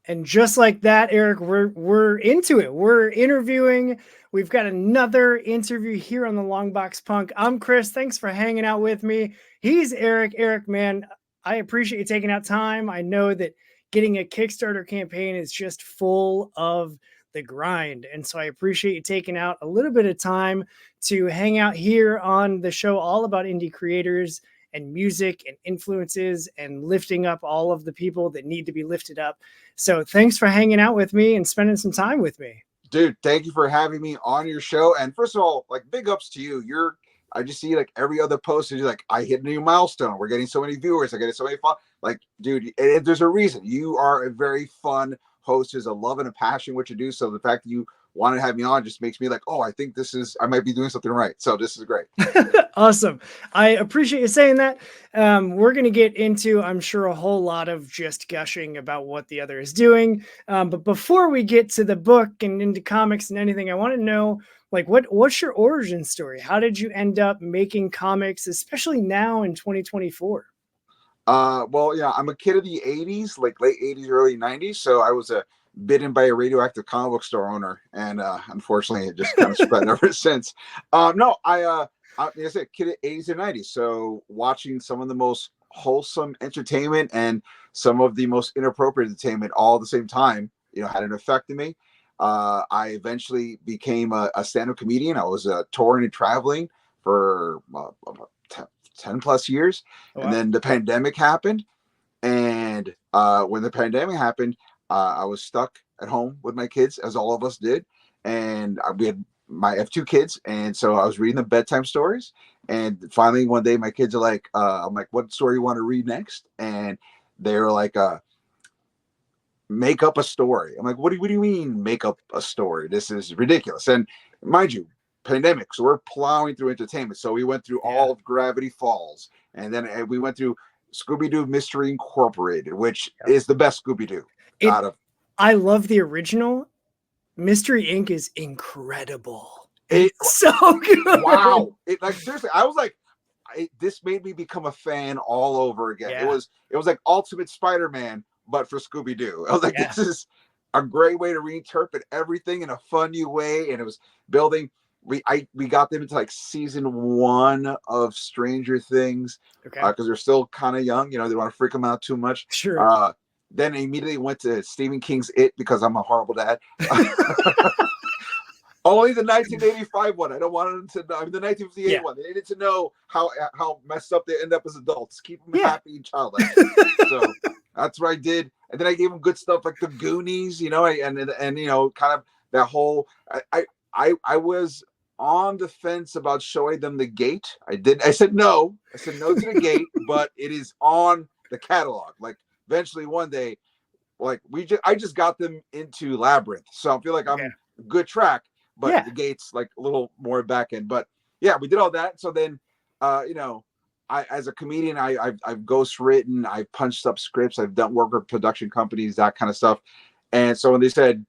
And just like that, Eric, we're into it. We're interviewing. We've got another interview here on the Long Box Punk. I'm Chris. Thanks for hanging out with me. He's Eric. Eric, man, I appreciate you taking out time. I know that getting a Kickstarter campaign is just full of the grind. And so I appreciate you taking out a little bit of time to hang out here on the show all about indie creators and music and influences and lifting up all of the people that need to be lifted up. So thanks for hanging out with me and spending some time with me. Dude, thank you for having me on your show. And first of all, like, big ups to you. I just see like every other post, you're like, I hit a new milestone. We're getting so many viewers. I get so many fun. Like, dude, there's a reason. You are a very fun host. There's a love and a passion what you do. So the fact that you want to have me on just makes me like, oh, I think I might be doing something right. So this is great. Awesome. I appreciate you saying that. We're going to get into, I'm sure, a whole lot of just gushing about what the other is doing. But before we get to the book and into comics and anything, I want to know, like, what's your origin story? How did you end up making comics, especially now in 2024? Well, yeah, I'm a kid of the 80s, like late 80s, early 90s. So I was bitten by a radioactive comic book store owner. And unfortunately, it just kind of spread ever since. No, like I said, kid of 80s and 90s. So watching some of the most wholesome entertainment and some of the most inappropriate entertainment all at the same time, had an effect on me. I eventually became a stand-up comedian. I was touring and traveling for about 10 plus years. Oh, wow. And then the pandemic happened. And when the pandemic happened, I was stuck at home with my kids, as all of us did. And I have two kids. And so I was reading them bedtime stories. And finally, one day, my kids are like, I'm like, what story you want to read next? And they were like, make up a story. I'm like, what do you mean make up a story? This is ridiculous. And mind you, pandemic, so we're plowing through entertainment. So we went through all of Gravity Falls, and then we went through Scooby-Doo Mystery Incorporated, which is the best Scooby-Doo out of. I love the original. Mystery Inc. is incredible. It's so good. Wow! Like, seriously, I was like, this made me become a fan all over again. Yeah. It was like Ultimate Spider-Man, but for Scooby-Doo. I was like, this is a great way to reinterpret everything in a fun new way, and it was building. We got them into like season 1 of Stranger Things, because they're still kind of young. They don't want to freak them out too much. Sure. Then I immediately went to Stephen King's It, because I'm a horrible dad. Only the 1985 one. I don't want them to know. I mean, the 1958 one. They needed to know how messed up they end up as adults. Keep them happy and childlike. So that's what I did. And then I gave them good stuff like the Goonies, and kind of that whole. I was on the fence about showing them The Gate. I said no. I said no to The Gate, but it is on the catalog. Like, eventually one day, like I just got them into Labyrinth, so I feel like I'm a good track. But The Gate's like a little more back end. But yeah, we did all that. So then, I as a comedian, I've ghostwritten, I've punched up scripts, I've done work with production companies, that kind of stuff. And so when they said,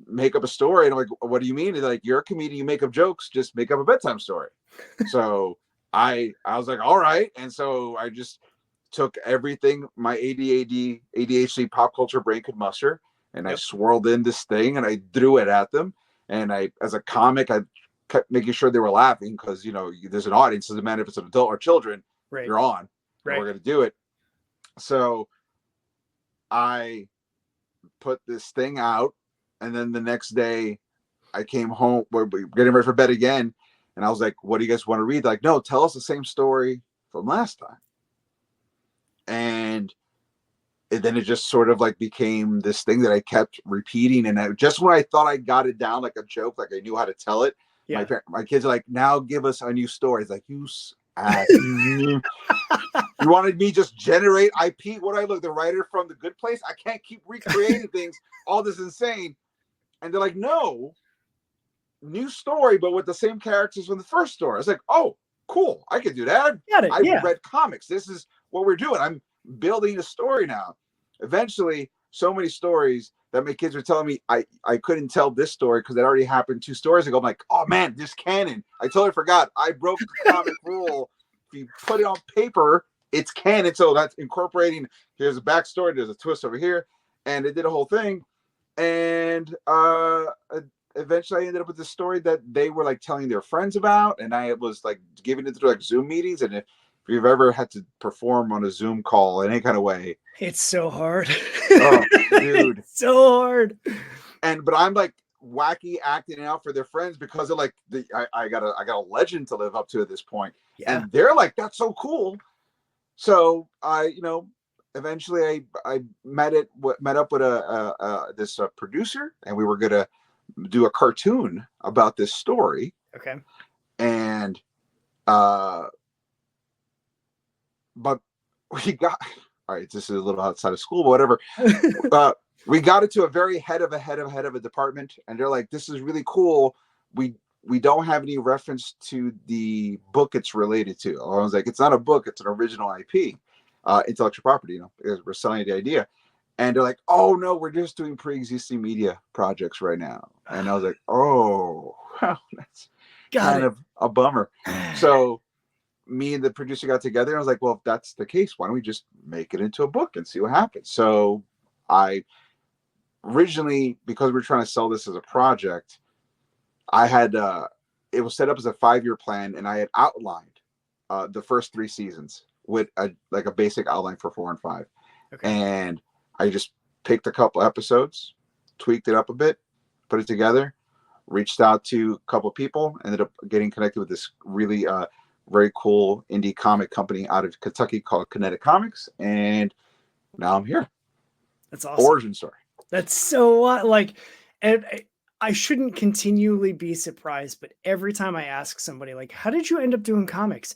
make up a story, and I'm like, what do you mean? They're like, you're a comedian, you make up jokes, just make up a bedtime story. So I was like, all right. And so I just took everything my ADHD pop culture brain could muster, and I swirled in this thing and I threw it at them. And as a comic, I kept making sure they were laughing, because there's an audience. Doesn't matter if it's an adult or children, you're on. We're going to do it. So I put this thing out, and then the next day I came home. We're getting ready for bed again, and I was like, "What do you guys want to read?" They're like, no, tell us the same story from last time. And then it just sort of like became this thing that I kept repeating. And just when I thought I got it down like a joke, like I knew how to tell it, my kids are like, now give us a new story. It's like, you wanted me just generate IP? What I look, the writer from The Good Place? I can't keep recreating things. All this insane. And they're like, no, new story, but with the same characters from the first story. I was like, oh, cool. I could do that. I've read comics. This is what we're doing. I'm building a story now. Eventually, so many stories that my kids were telling me I couldn't tell this story because it already happened 2 stories ago. I'm like, oh man, this canon. I totally forgot. I broke the comic rule. If you put it on paper, it's canon. So that's incorporating, here's a backstory, there's a twist over here. and it did a whole thing. And eventually I ended up with this story that they were like telling their friends about, and I was like giving it through like Zoom meetings. And if you've ever had to perform on a Zoom call in any kind of way, it's so hard. oh, dude, It's so hard. but I'm like wacky acting out for their friends because they're like, I got a legend to live up to at this point. Yeah. And they're like, that's so cool. So I, eventually I met up with this producer, and we were gonna do a cartoon about this story. Okay. And but we got, all right, this is a little outside of school, but whatever. We got it to a very head of a department, and they're like, this is really cool. We don't have any reference to the book it's related to. I was like, it's not a book, it's an original IP, intellectual property, we're selling the idea. And they're like, oh no, we're just doing pre-existing media projects right now. And I was like, oh, well, that's kind of a bummer. So me and the producer got together, and I was like, well, if that's the case, why don't we just make it into a book and see what happens? So I originally, because we were trying to sell this as a project, I had it was set up as a 5-year plan, and I had outlined the first 3 seasons with a basic outline for 4 and 5. Okay. And I just picked a couple episodes, tweaked it up a bit, put it together, reached out to a couple of people, ended up getting connected with this really very cool indie comic company out of Kentucky called Kinetic Comics, and now I'm here. That's awesome. Origin story. That's so like, and I shouldn't continually be surprised, but every time I ask somebody like, how did you end up doing comics?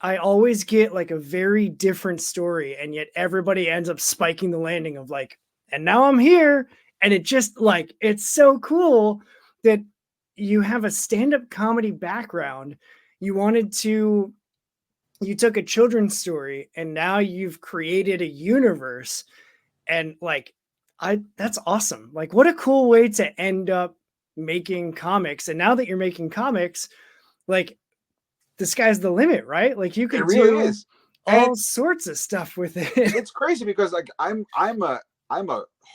I always get like a very different story, and yet everybody ends up spiking the landing of like, and now I'm here. And it just like, it's so cool that you have a stand-up comedy background. You took a children's story, and now you've created a universe, and like, that's awesome. Like, what a cool way to end up making comics. And now that you're making comics, like, the sky's the limit, right? Like, you could do all sorts of stuff with it. It's crazy because like I'm a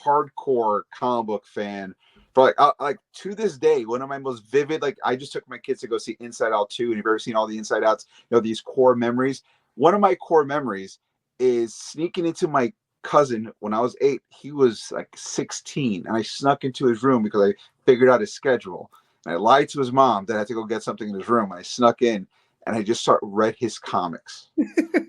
hardcore comic book fan. For like to this day, one of my most vivid, like I just took my kids to go see Inside Out 2, and you've ever seen all the Inside Outs, these core memories. One of my core memories is sneaking into my cousin when I was 8. He was like 16, and I snuck into his room because I figured out his schedule. And I lied to his mom that I had to go get something in his room. And I snuck in, and I just read his comics.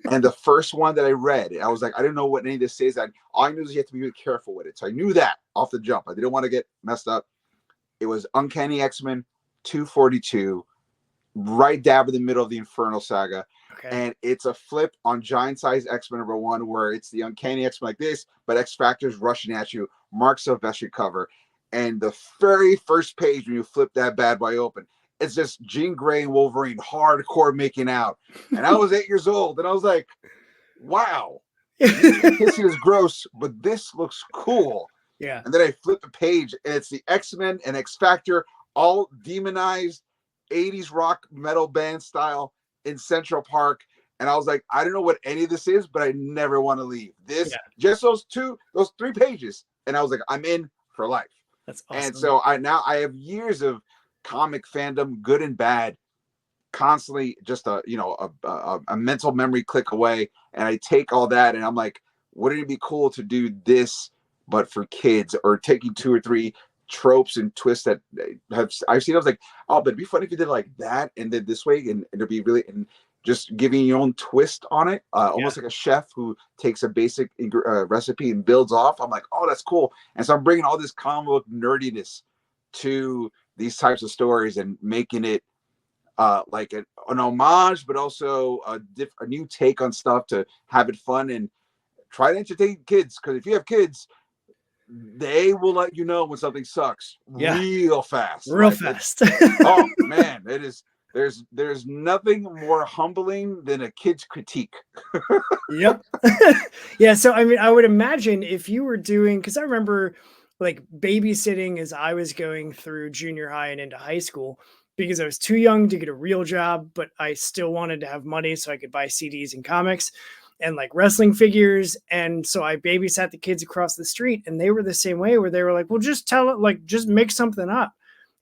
And the first one that I read, I was like, I didn't know what any of this is. All I knew is you have to be really careful with it. So I knew that off the jump. I didn't want to get messed up. It was Uncanny X-Men 242, right dab in the middle of the Infernal Saga. Okay. And it's a flip on Giant Size X-Men #1, where it's the Uncanny X-Men like this, but X-Factor's rushing at you. Mark Silvestri cover. And the very first page, when you flip that bad boy open, it's just Jean Grey and Wolverine hardcore making out. And I was 8 years old, and I was like, wow, this is gross, but this looks cool. Yeah. And then I flip the page, and it's the X-Men and X-Factor, all demonized 80s rock metal band style in Central Park. And I was like, I don't know what any of this is, but I never want to leave. Just those 3 pages. And I was like, I'm in for life. That's awesome. And so I have years of comic fandom, good and bad, constantly just a mental memory click away. And I take all that, and I'm like, wouldn't it be cool to do this, but for kids, or taking 2 or 3 tropes and twists that I've seen. I was like, oh, but it'd be funny if you did like that and did this way, and it'd be really, and just giving your own twist on it, almost like a chef who takes a basic recipe and builds off. I'm like, oh, that's cool. And so I'm bringing all this comic book nerdiness to these types of stories and making it like an homage, but also a new take on stuff to have it fun and try to entertain kids. Because if you have kids, they will let you know when something sucks real fast. Oh man, it is. There's nothing more humbling than a kid's critique. Yep. Yeah. So I mean, I would imagine if you were doing, because I remember like babysitting as I was going through junior high and into high school, because I was too young to get a real job, but I still wanted to have money so I could buy CDs and comics. and like wrestling figures. And so I babysat the kids across the street, and they were the same way, where they were like, well, just tell it, like, just make something up.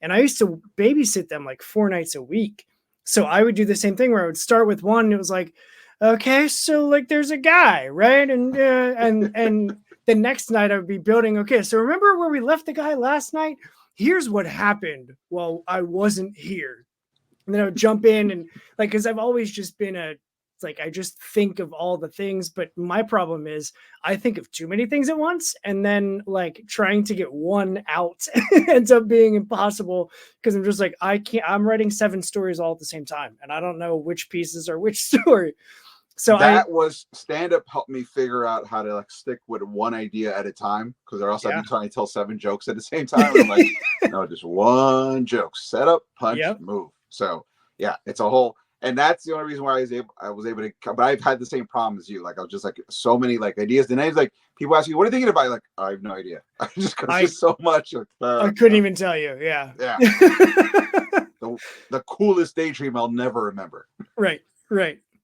And I used to babysit them like 4 nights a week. So I would do the same thing where I would start with one. And it was like, okay, so like there's a guy, right? And the next night I would be building. Okay, so remember where we left the guy last night? Here's what happened while I wasn't here. And then I would jump in and like, because I've always just been it's like I just think of all the things, but my problem is I think of too many things at once, and then like trying to get one out ends up being impossible, because I'm just like, I'm writing 7 stories all at the same time, and I don't know which pieces are which story. So that was stand-up helped me figure out how to like stick with one idea at a time, because or else I'd be trying to tell 7 jokes at the same time. I'm like, no, just one joke, set up, punch, move. So yeah, it's a whole. And that's the only reason why I was able to. But I've had the same problem as you. Like I was just like so many like ideas. Then I was like, people ask me, "What are you thinking about?" Like I have no idea. Just so much. I couldn't even tell you. Yeah. Yeah. the coolest daydream I'll never remember. Right.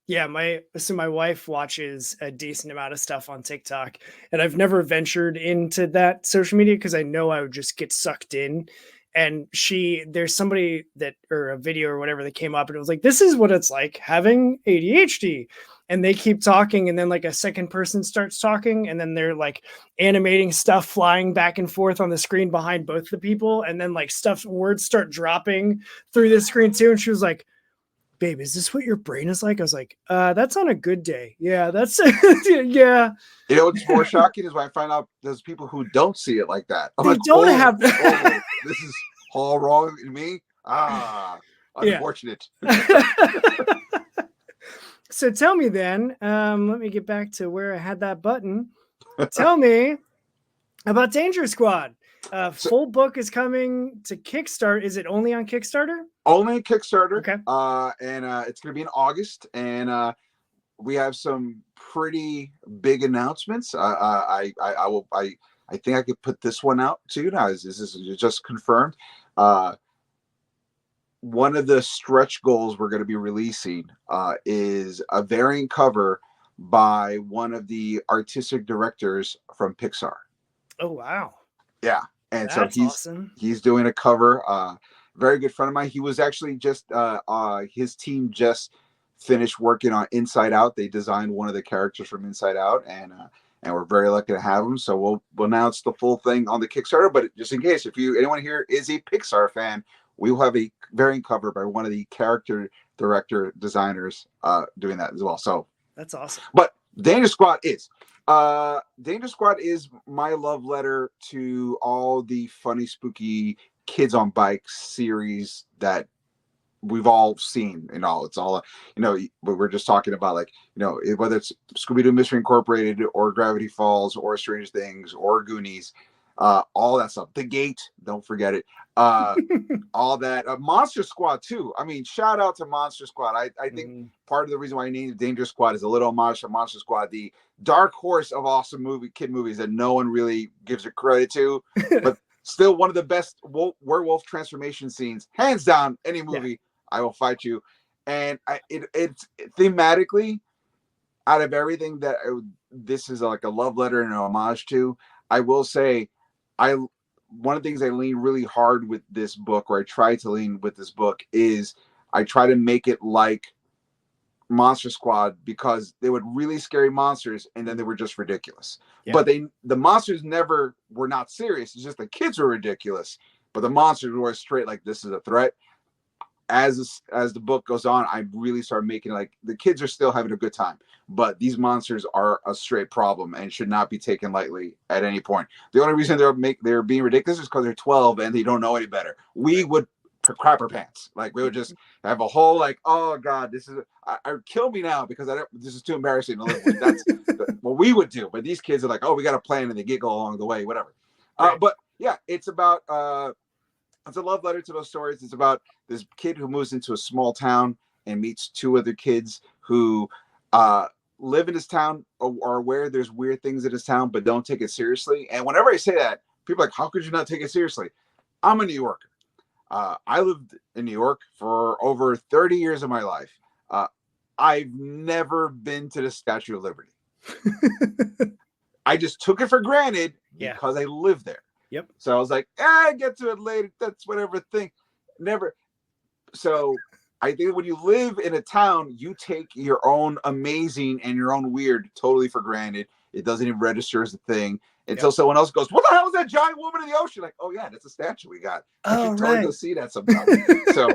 Yeah, my wife watches a decent amount of stuff on TikTok, and I've never ventured into that social media because I know I would just get sucked in. And there's somebody or a video or whatever that came up, and it was like, this is what it's like having ADHD. And they keep talking, and then like a second person starts talking, and then they're like animating stuff flying back and forth on the screen behind both the people. And then like words start dropping through the screen too. And she was like, babe, is this what your brain is like? I was like, that's on a good day. Yeah, that's yeah. You know what's more shocking is when I find out there's people who don't see it like that. I'm they like, don't have this is all wrong in me. Unfortunate. So tell me then, let me get back to where I had that button. Tell me about Danger Squad. Full book is coming to Kickstarter. Is it only on Kickstarter? Only on Kickstarter. Okay. And it's going to be in August, and we have some pretty big announcements. I think I could put this one out too. Now, this is just confirmed. One of the stretch goals we're going to be releasing is a variant cover by one of the artistic directors from Pixar. Oh, wow. Yeah. And that's so awesome. He's doing a cover. Very good friend of mine. He was actually just his team just finished working on Inside Out. They designed one of the characters from Inside Out, and we're very lucky to have him. So we'll announce the full thing on the Kickstarter. But just in case, if anyone here is a Pixar fan, we will have a variant cover by one of the character director designers doing that as well. So that's awesome. But Danger Squad is my love letter to all the funny, spooky kids on bikes series that we've all seen. It's all, but we're just talking about, like, whether it's Scooby-Doo Mystery Incorporated or Gravity Falls or Stranger Things or Goonies, all that stuff. The Gate, don't forget it. All that. Monster Squad too. I mean, shout out to Monster Squad. I think part of the reason why I named Danger Squad is a little homage to Monster Squad, the dark horse of awesome kid movies that no one really gives it credit to, but still one of the best werewolf transformation scenes, hands down. Any movie, I will fight you. And it's thematically, out of everything that this is like a love letter and an homage to, I will say, one of the things I lean really hard with this book, or I try to lean with this book, is I try to make it like Monster Squad, because they would really scary monsters and then they were just ridiculous. But the monsters never were not serious. It's just the kids were ridiculous, but the monsters were straight like, this is a threat. As the book goes on, I really start making like the kids are still having a good time, but these monsters are a straight problem and should not be taken lightly at any point. The only reason they're being ridiculous is because they're 12 and they don't know any better. We would crap our pants. Like, we would just have a whole like, oh god, this is kill me now because this is too embarrassing to live with. That's what we would do. But these kids are like, oh, we got a plan, and they giggle along the way, whatever. Right. But yeah, it's about it's a love letter to those stories. It's about this kid who moves into a small town and meets 2 other kids who live in this town, or are aware there's weird things in this town, but don't take it seriously. And whenever I say that, people are like, how could you not take it seriously? I'm a New Yorker. I lived in New York for over 30 years of my life. I've never been to the Statue of Liberty. I just took it for granted because I live there. Yep. So I was like, I get to it later. That's whatever thing. Never. So I think when you live in a town, you take your own amazing and your own weird totally for granted. It doesn't even register as a thing until someone else goes, what the hell is that giant woman in the ocean? Like, oh yeah, that's a statue we got. I should totally go see that sometime. So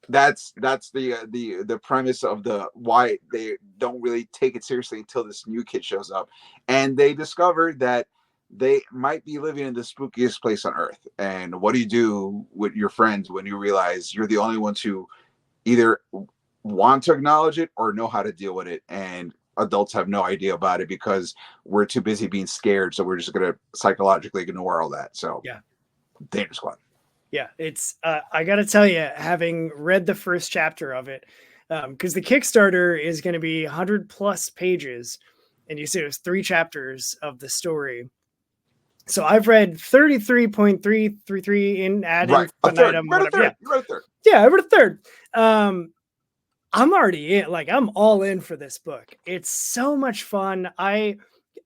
that's the premise of the why they don't really take it seriously until this new kid shows up, and they discover that they might be living in the spookiest place on earth. And what do you do with your friends when you realize you're the only ones who either want to acknowledge it or know how to deal with it, and adults have no idea about it because we're too busy being scared, so we're just going to psychologically ignore all that. So dangerous one. Yeah, it's I gotta tell you, having read the first chapter of it, because the Kickstarter is going to be 100+ pages, and you said it was 3 chapters of the story. So I've read 33.333 in adding an item. You read a third. Yeah, I read a third. I'm already in, like, I'm all in for this book. It's so much fun. I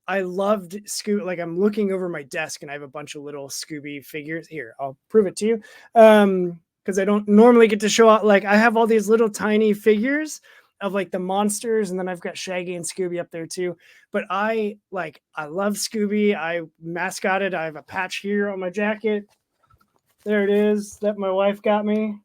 loved Scooby. Like, I'm looking over my desk and I have a bunch of little Scooby figures. Here, I'll prove it to you. Because I don't normally get to show out. Like, I have all these little tiny figures of like the monsters, and then I've got Shaggy and Scooby up there too. But I love Scooby. I mascotted. I have a patch here on my jacket. There it is that my wife got me.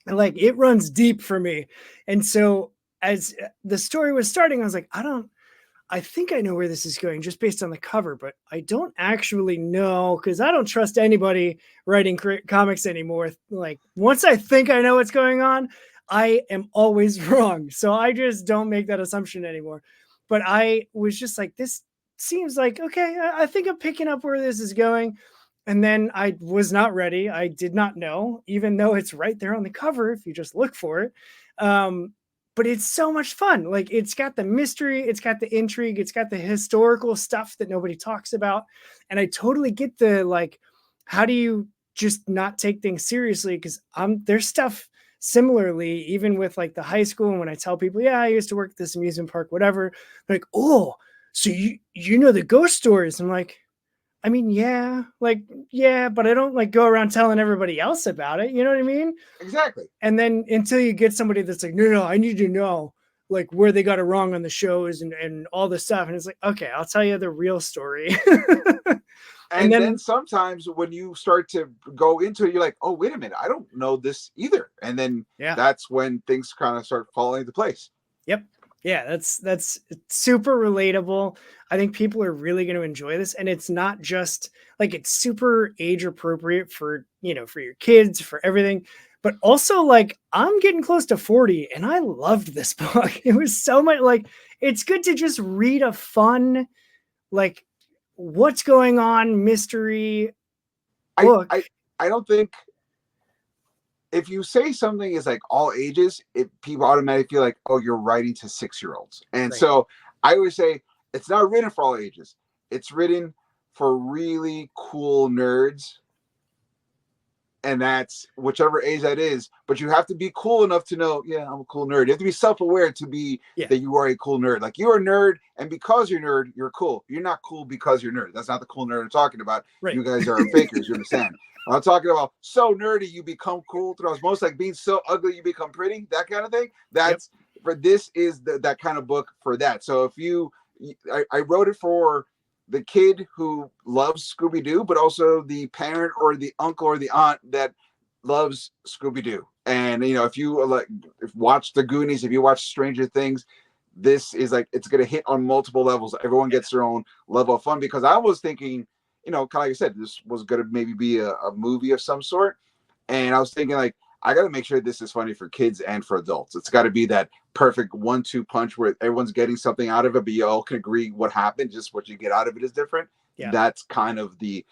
Like, it runs deep for me. And so as the story was starting, I was like, I think I know where this is going just based on the cover, but I don't actually know, because I don't trust anybody writing comics anymore. Like, once I think I know what's going on, I am always wrong. So I just don't make that assumption anymore. But I was just like, this seems like, okay, I think I'm picking up where this is going. And then I was not ready. I did not know, even though it's right there on the cover if you just look for it. But it's so much fun. Like, it's got the mystery, it's got the intrigue, it's got the historical stuff that nobody talks about. And I totally get the, like, how do you just not take things seriously? Because there's stuff similarly, even with like the high school. And when I tell people, yeah, I used to work at this amusement park, whatever, like, oh, so you know the ghost stories. I'm like, I mean, yeah, but I don't like go around telling everybody else about it. You know what I mean? Exactly. And then until you get somebody that's like, no, I need to know like where they got it wrong on the shows and all this stuff. And it's like, okay, I'll tell you the real story. and then sometimes when you start to go into it, you're like, oh, wait a minute, I don't know this either. And then that's when things kind of start falling into place. Yep. Yeah, that's super relatable. I think people are really going to enjoy this. And it's not just like, it's super age appropriate for, for your kids, for everything. But also, like, I'm getting close to 40 and I loved this book. It was so much, like, it's good to just read a fun, like, what's going on mystery book. I don't think, if you say something is like all ages, people automatically feel like, oh, you're writing to 6-year-olds. And so I always say it's not written for all ages. It's written for really cool nerds. And that's whichever age that is. But you have to be cool enough to know, yeah, I'm a cool nerd. You have to be self-aware to be that you are a cool nerd. Like, you're a nerd, and because you're a nerd, you're cool. You're not cool because you're a nerd. That's not the cool nerd I'm talking about. Right. You guys are fakers, you understand? I'm talking about so nerdy you become cool through osmosis, like being so ugly you become pretty, that kind of thing. That's for this is that kind of book for that. So if I wrote it for the kid who loves Scooby-Doo, but also the parent or the uncle or the aunt that loves Scooby-Doo. And if you watch the Goonies, if you watch Stranger Things, this is like, it's going to hit on multiple levels. Everyone gets their own level of fun, because I was thinking, kind of like I said, this was going to maybe be a movie of some sort. And I was thinking, like, I got to make sure this is funny for kids and for adults. It's got to be that perfect 1-2 punch where everyone's getting something out of it, but you all can agree what happened. Just what you get out of it is different. Yeah. That's kind of the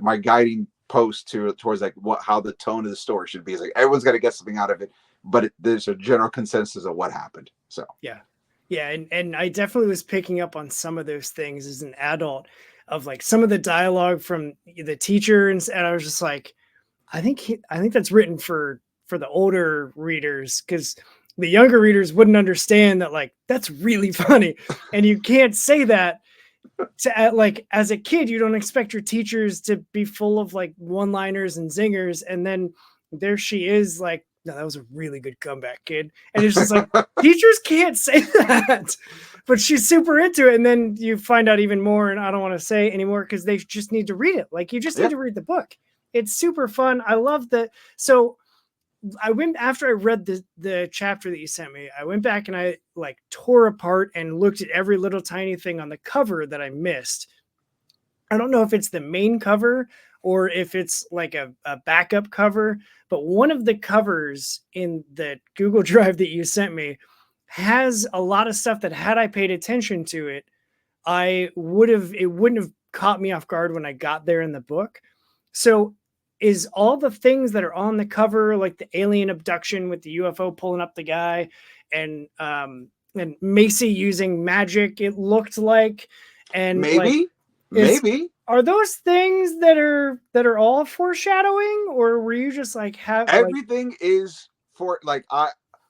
my guiding post towards like how the tone of the story should be. Is like, everyone's got to get something out of it, but there's a general consensus of what happened. So yeah, and I definitely was picking up on some of those things as an adult, of like some of the dialogue from the teacher, and I was just like, I think that's written for the older readers, because the younger readers wouldn't understand that, like, that's really funny. And you can't say that to, like, as a kid, you don't expect your teachers to be full of like one-liners and zingers. And then there she is, like, no, that was a really good comeback, kid. And it's just like, teachers can't say that, but she's super into it. And then you find out even more, and I don't want to say anymore because they just need to read it. Like, you just need to read the book. It's super fun. I love that. So I went, after I read the chapter that you sent me, I went back and I like tore apart and looked at every little tiny thing on the cover that I missed. I don't know if it's the main cover or if it's like a backup cover, but one of the covers in the Google Drive that you sent me has a lot of stuff that, had I paid attention to it, it wouldn't have caught me off guard when I got there in the book. So is all the things that are on the cover, like the alien abduction with the UFO pulling up the guy, and Macy using magic, it looked like, and maybe are those things that are all foreshadowing, or were you just like, have everything is for like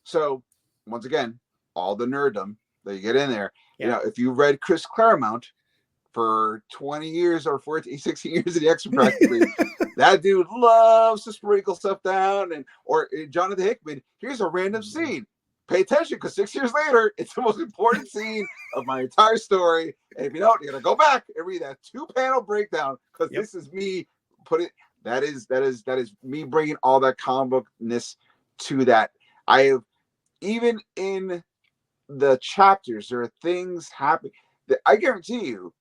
so once again, all the nerddom that you get in there. You know, if you read Chris Claremont for 20 years or 14, 16 years in the X-Men practically, that dude loves to sprinkle stuff down. And or Jonathan Hickman, here's a random scene. Pay attention, because 6 years later, it's the most important scene of my entire story. And if you don't, you're gonna go back and read that 2-panel breakdown, because this is me that is me bringing all that comic bookness to that. I have, even in the chapters, there are things happening that I guarantee you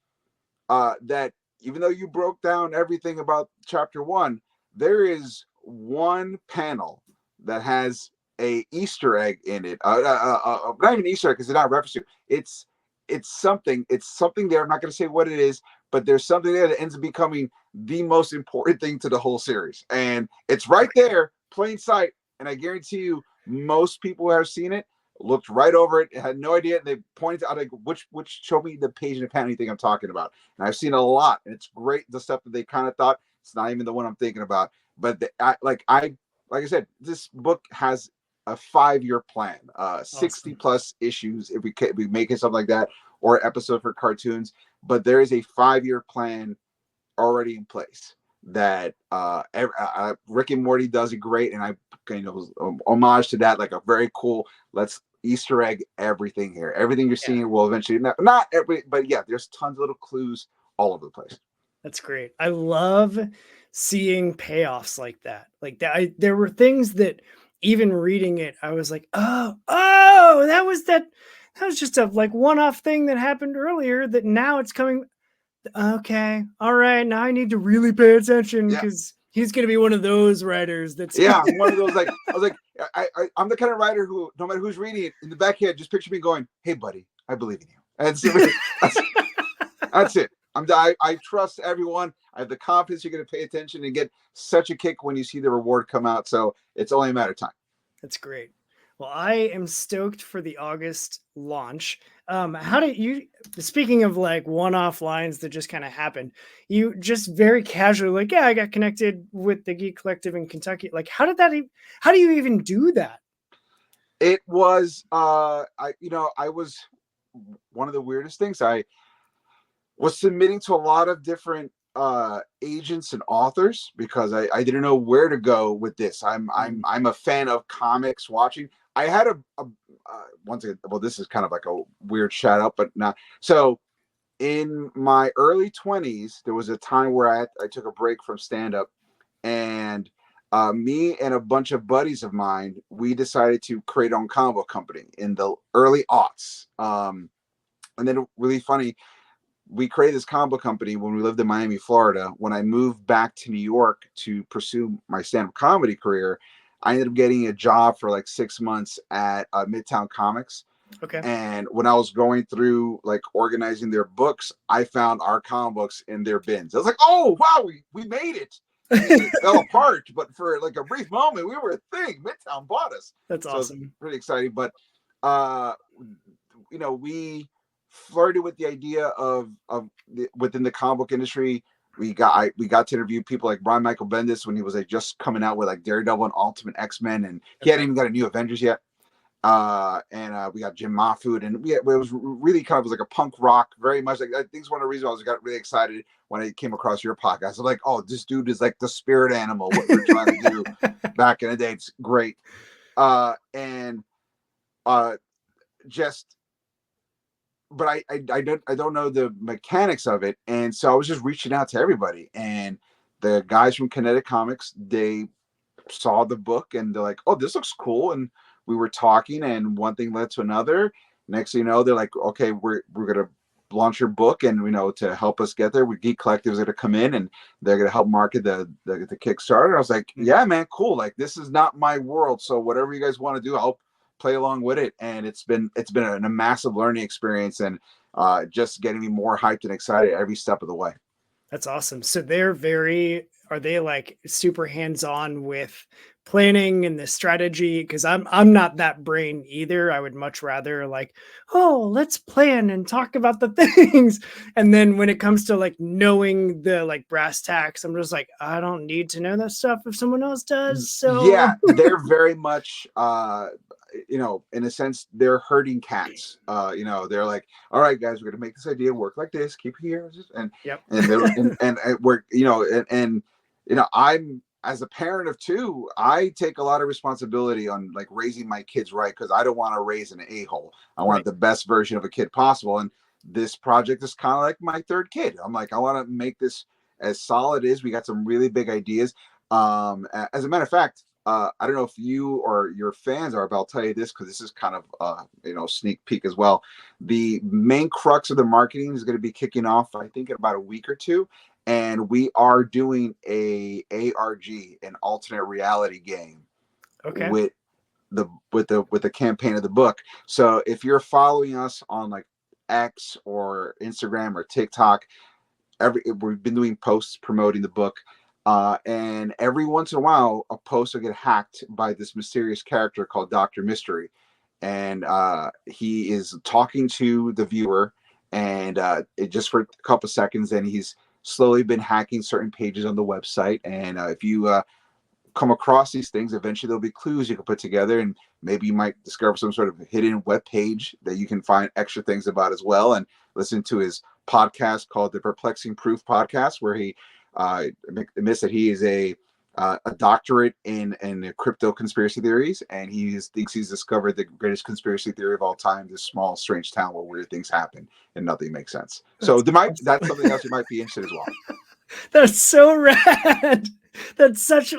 that even though you broke down everything about chapter 1, there is one panel that has a Easter egg in it. Not even Easter egg, because it's not reference to. It's something there. I'm not going to say what it is, but there's something there that ends up becoming the most important thing to the whole series, and it's right there, plain sight. And I guarantee you, most people who have seen it looked right over it, had no idea. They pointed out, like, which show me the page in the panel you think I'm talking about. And I've seen a lot, and it's great, the stuff that they kind of thought it's not even the one I'm thinking about. But like I said, this book has a 5-year plan, 60 plus issues if we make it something like that, or episode for cartoons. But there is a 5-year plan already in place that Rick and Morty does it great, and I homage to that, like a very cool, let's Easter egg everything here. Everything you're seeing will eventually, not every, but yeah, there's tons of little clues all over the place. That's great. I love seeing payoffs like that. Like that, there were things that, even reading it, I was like, oh, that was just a like one-off thing that happened earlier that now it's coming. Okay, all right, now I need to really pay attention, because he's going to be one of those writers that's one of those, like, I was like, I'm the kind of writer who, no matter who's reading it, in the back head, just picture me going, hey buddy, I believe in you. And that's it. I trust everyone. I have the confidence you're going to pay attention and get such a kick when you see the reward come out. So it's only a matter of time. That's great. Well, I am stoked for the August launch. How do you, speaking of like one-off lines that just kind of happen, you just very casually, like, yeah, I got connected with the Geek Collective in Kentucky. Like, how do you even do that? It was, I was, one of the weirdest things. I was submitting to a lot of different agents and authors, because I didn't know where to go with this. I'm a fan of comics watching. I had once again, well, this is kind of like a weird shout out, but not. So in my early 20s, there was a time where I took a break from stand-up, and me and a bunch of buddies of mine, we decided to create our own comic book company in the early aughts. And then, really funny, we created this comic book company when we lived in Miami, Florida. When I moved back to New York to pursue my stand-up comedy career, I ended up getting a job for like 6 months at Midtown Comics. Okay. And when I was going through like organizing their books, I found our comic books in their bins. I was like, oh, wow, we made it. It fell apart, but for like a brief moment, we were a thing. Midtown bought us. That's awesome. Pretty exciting. But, we flirted with the idea of within the comic book industry. We got to interview people like Brian Michael Bendis when he was like just coming out with like Daredevil and Ultimate X-Men, and he hadn't even got a new Avengers yet. We got Jim Mahfood, and it was really kind of like a punk rock, very much like, I think it's one of the reasons I got really excited when I came across your podcast. I'm like, oh, this dude is like the spirit animal, what we're trying to do back in the day. It's great. But I don't know the mechanics of it, and so I was just reaching out to everybody, and the guys from Kinetic Comics, they saw the book and they're like, oh, this looks cool, and we were talking, and one thing led to another. Next thing you know, they're like, okay, we're gonna launch your book, and to help us get there, Geek Collective is gonna come in and they're gonna help market the Kickstarter. I was like, yeah, man, cool. Like, this is not my world, so whatever you guys want to do, I'll play along with it. And it's been a massive learning experience, and just getting me more hyped and excited every step of the way. That's awesome. So are they like super hands-on with planning and the strategy? Because I'm not that brain either. I would much rather like, oh, let's plan and talk about the things. And then when it comes to like knowing the like brass tacks, I'm just like, I don't need to know that stuff if someone else does. So yeah, they're very much in a sense, they're herding cats. They're like, all right, guys, we're gonna make this idea work like this. Keep here, and yep. and we're I'm, as a parent of two, I take a lot of responsibility on like raising my kids right, because I don't want to raise an a-hole. I want the best version of a kid possible, and this project is kind of like my third kid. I'm like, I want to make this as solid as we got some really big ideas. As a matter of fact, I don't know if you or your fans are, but I'll tell you this, because this is kind of sneak peek as well. The main crux of the marketing is going to be kicking off, I think, in about a week or two, and we are doing a ARG, an alternate reality game, with the campaign of the book. So if you're following us on like X or Instagram or TikTok, we've been doing posts promoting the book. And every once in a while, a post will get hacked by this mysterious character called Dr. Mystery. And he is talking to the viewer, and it just for a couple seconds, and he's slowly been hacking certain pages on the website. And if you come across these things, eventually there'll be clues you can put together, and maybe you might discover some sort of hidden web page that you can find extra things about as well. And listen to his podcast called the Perplexing Proof Podcast, where he admits that he is a doctorate in crypto conspiracy theories, and he thinks he's discovered the greatest conspiracy theory of all time: this small, strange town where weird things happen and nothing makes sense. So that's something else you might be interested as well. That's so rad. That's such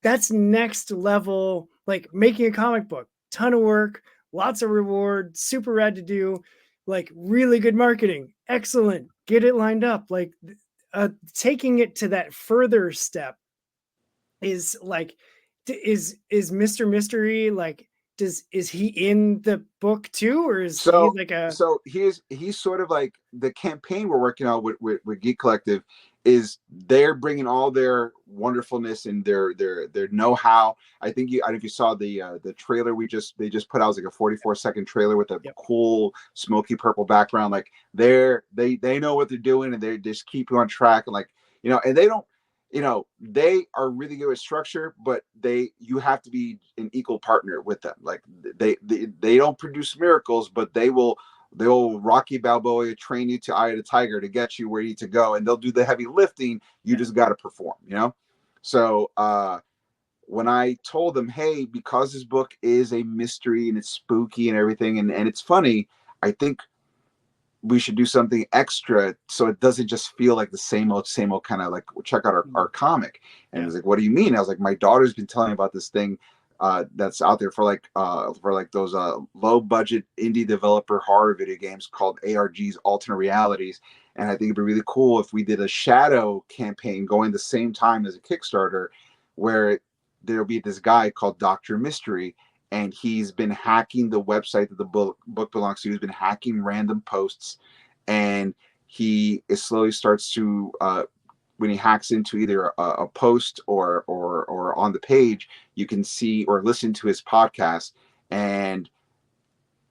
that's next level, like making a comic book, ton of work, lots of reward, super rad to do, like really good marketing, excellent, get it lined up. Like taking it to that further step is like, is Mr. Mystery like, is he in the book too, or is he like so he's sort of like the campaign we're working on with Geek Collective is they're bringing all their wonderfulness and their know-how. I don't know if you saw the trailer they just put out. It was like a 44-second trailer with a cool smoky purple background. Like they know what they're doing, and they just keep you on track, and like, and they don't, they are really good with structure, but you have to be an equal partner with them. Like they don't produce miracles, but they'll Rocky Balboa train you to Eye of the Tiger to get you where you need to go, and they'll do the heavy lifting. You just got to perform, So when I told them, hey, because this book is a mystery and it's spooky and everything, and it's funny, I think we should do something extra so it doesn't just feel like the same old kind of like, check out our comic. And he was like, what do you mean? I was like, my daughter's been telling me about this thing that's out there for those low budget indie developer horror video games called ARGs, alternate realities. And I think it'd be really cool if we did a shadow campaign going the same time as a Kickstarter, where there'll be this guy called Dr. Mystery, and he's been hacking the website that the book belongs to. He's been hacking random posts, and he slowly starts to when he hacks into either a post or on the page, you can see or listen to his podcast. And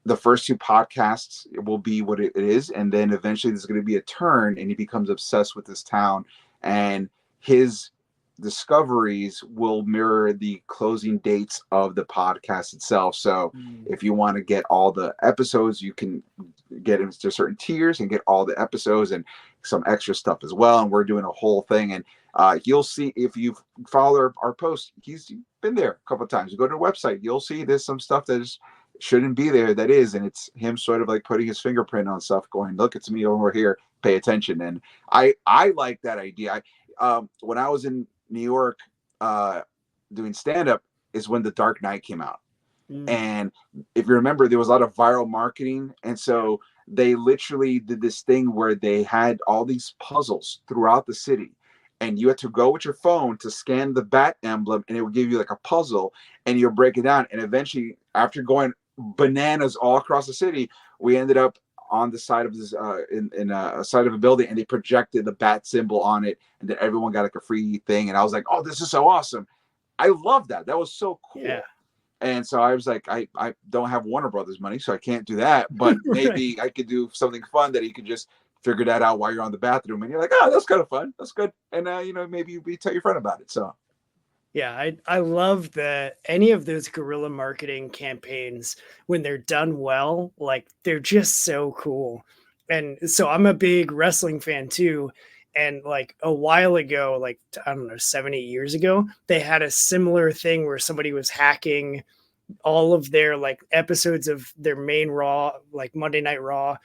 the first two podcasts will be what it is, and then eventually there's going to be a turn, and he becomes obsessed with this town, and his discoveries will mirror the closing dates of the podcast itself. So if you want to get all the episodes, you can get into certain tiers and get all the episodes and some extra stuff as well. And we're doing a whole thing. And you'll see, if you follow our post, he's been there a couple of times. You go to the website, you'll see there's some stuff that shouldn't be there that is, and it's him sort of like putting his fingerprint on stuff, going, look, it's me over here, pay attention. And I like that idea. When I was in New York doing stand-up is when The Dark Knight came out. And if you remember, there was a lot of viral marketing, and so they literally did this thing where they had all these puzzles throughout the city, and you had to go with your phone to scan the bat emblem, and it would give you like a puzzle, and you'll break it down. And eventually, after going bananas all across the city, we ended up on the side of this in a side of a building, and they projected the bat symbol on it, and then everyone got like a free thing. And I was like, oh, this is so awesome. I love that. That was so cool. Yeah. And so I was like, I don't have Warner Brothers money, so I can't do that, but maybe I could do something fun that you could just figure that out while you're on the bathroom, and you're like, oh, that's kind of fun, that's good. And maybe you tell your friend about it. So yeah, I love that any of those guerrilla marketing campaigns, when they're done well, like they're just so cool. And so I'm a big wrestling fan too. And like a while ago, like, I don't know, 7, 8 years ago, they had a similar thing where somebody was hacking all of their like episodes of their main Raw, like Monday Night Raw,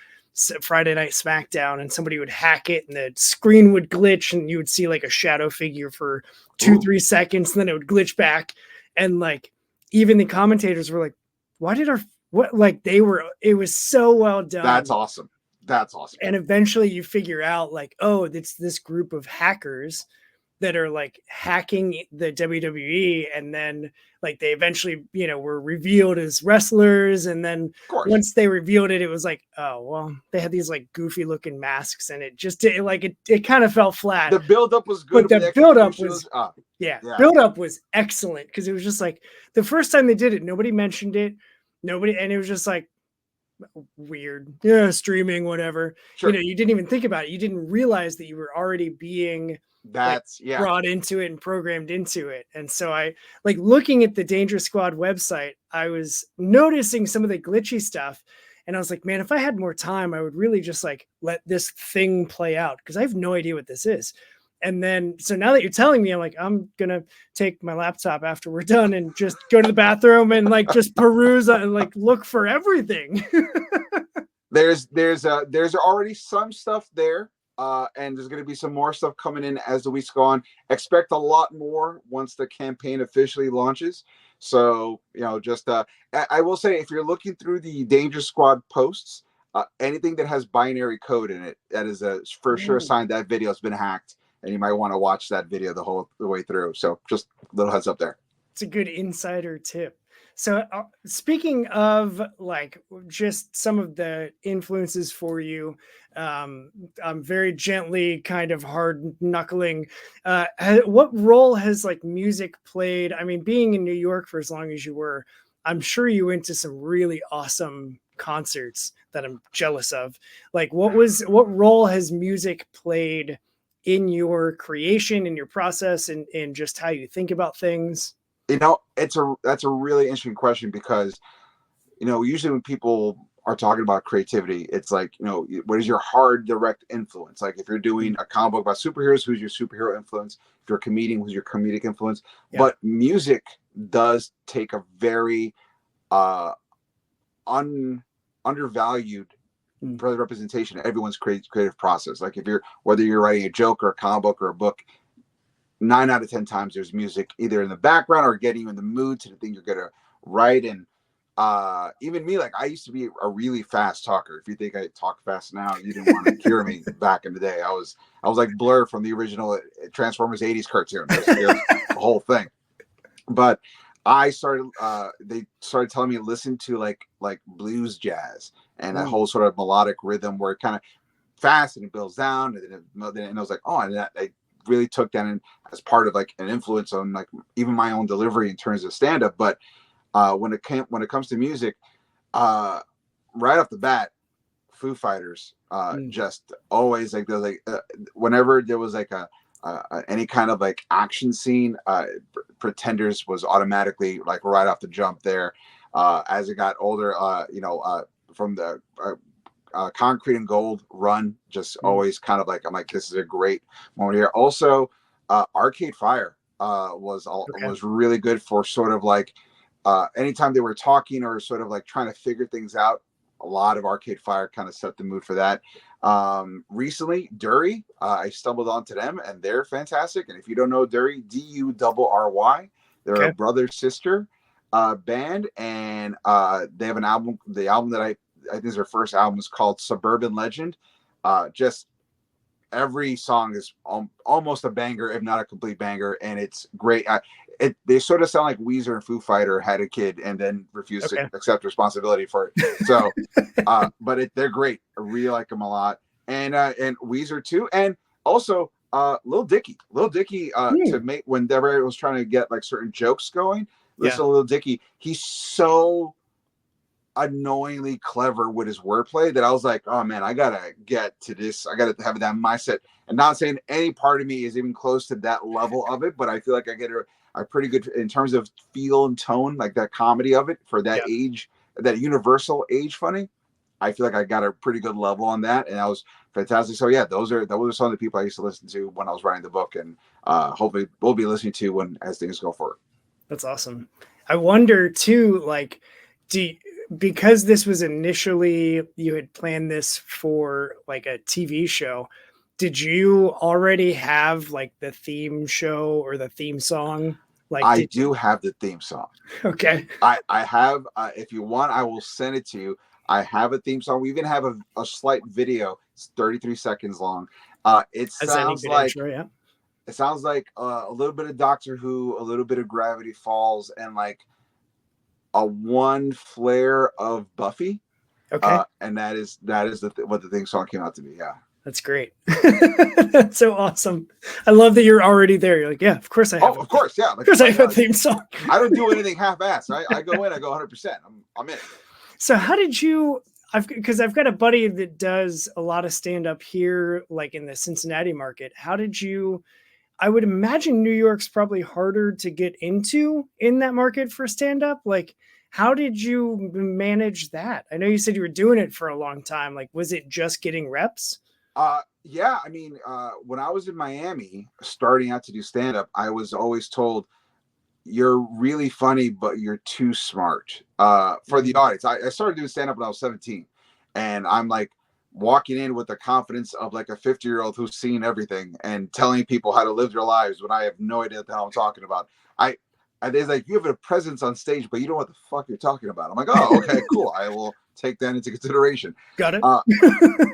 Friday Night SmackDown, and somebody would hack it and the screen would glitch and you would see like a shadow figure for 2-3 seconds, and then it would glitch back. And like even the commentators were like, it was so well done. That's awesome. And eventually you figure out like, oh, it's this group of hackers that are like hacking the WWE, and then like they eventually, were revealed as wrestlers. And then once they revealed it, it was like, oh, well, they had these like goofy looking masks, and it kind of felt flat. The buildup was good, but the buildup was buildup was excellent, because it was just like the first time they did it, nobody mentioned it, and it was just like weird, streaming, whatever. Sure. You didn't even think about it. You didn't realize that you were already being brought into it and programmed into it. And so I like looking at the Danger Squad website, I was noticing some of the glitchy stuff, and I was like, man, if I had more time, I would really just like let this thing play out, because I have no idea what this is. And then, so now that you're telling me, I'm like, I'm going to take my laptop after we're done and just go to the bathroom and like just peruse and like look for everything. There's already some stuff there. And there's going to be some more stuff coming in as the weeks go on. Expect a lot more once the campaign officially launches. So, I will say, if you're looking through the Danger Squad posts, anything that has binary code in it, that is for sure a sign that video has been hacked. And you might want to watch that video the way through. So just a little heads up there. It's a good insider tip. So speaking of like just some of the influences for you, I'm very gently kind of hard knuckling. What role has like music played? I mean, being in New York for as long as you were, I'm sure you went to some really awesome concerts that I'm jealous of. Like what role has music played in your creation, in your process, and just how you think about things? That's a really interesting question, because, usually when people are talking about creativity, it's like, what is your hard direct influence? Like if you're doing a comic book about superheroes, who's your superhero influence? If you're a comedian, who's your comedic influence? Yeah. But music does take a very undervalued for the representation of everyone's creative process. Like whether you're writing a joke or a comic book or a book, 9 out of 10 times there's music either in the background or getting you in the mood to the thing you're gonna write. And even me, like I used to be a really fast talker. If you think I talk fast now, you didn't want to hear me back in the day. I was like Blur from the original Transformers 80s cartoon. The whole thing. But I started they started telling me to listen to like blues jazz and that whole sort of melodic rhythm where it kind of fast and it builds down, and I was like, oh, and that I really took that in as part of like an influence on like even my own delivery in terms of stand-up. But when it comes to music, right off the bat, Foo Fighters just always like whenever there was like a any kind of like action scene, Pretenders was automatically like right off the jump there. As it got older, from the Concrete and Gold run, just always kind of like, I'm like, this is a great moment here. Also, Arcade Fire was really good for sort of like anytime they were talking or sort of like trying to figure things out. A lot of Arcade Fire kind of set the mood for that. Recently, Dury, I stumbled onto them and they're fantastic. And if you don't know Dury, Durry, they're a brother sister band, and they have an album. The album that I think is their first album is called Suburban Legend. Just every song is almost a banger, if not a complete banger, and it's great. They sort of sound like Weezer and Foo Fighter had a kid and then refused to accept responsibility for it. So, but they're great. I really like them a lot, and Weezer too, and also Lil Dicky to make whenever I was trying to get like certain jokes going. Listen to Lil Dicky. He's so annoyingly clever with his wordplay that I was like, oh man, I gotta get to this. I gotta have that mindset. And not saying any part of me is even close to that level of it, but I feel like I get a pretty good in terms of feel and tone, like that comedy of it for that age, that universal age funny. I feel like I got a pretty good level on that, and that was fantastic. So yeah, those are some of the people I used to listen to when I was writing the book, and hopefully we'll be listening to as things go forward. That's awesome. I wonder too, like, because this was initially, you had planned this for like a TV show, did you already have like the theme show or the theme song? Like, I do have the theme song. Okay. I have, if you want, I will send it to you. I have a theme song. We even have a slight video. It's 33 seconds long. It sounds like intro, it sounds like a little bit of Doctor Who, a little bit of Gravity Falls, and like a one flare of Buffy. Okay. And that is what the theme song came out to be. Yeah. That's great. That's so awesome. I love that you're already there. You're like, yeah, of course I have. Oh, of course. Yeah. Of course I have a theme song. I don't do anything half-assed. I go in, I go 100%. I'm in. So how did you, because I've got a buddy that does a lot of stand-up here, like in the Cincinnati market. How did you, I would imagine New York's probably harder to get into in that market for stand-up. Like, how did you manage that? I know you said you were doing it for a long time. Like, was it just getting reps? Yeah. I mean, when I was in Miami starting out to do stand-up, I was always told, you're really funny, but you're too smart for the audience. I started doing stand-up when I was 17, and I'm like walking in with the confidence of like a 50-year-old who's seen everything and telling people how to live their lives when I have no idea what the hell I'm talking about. It's like, you have a presence on stage, but you don't know what the fuck you're talking about. I'm like, oh, okay, cool. I will take that into consideration. Got it.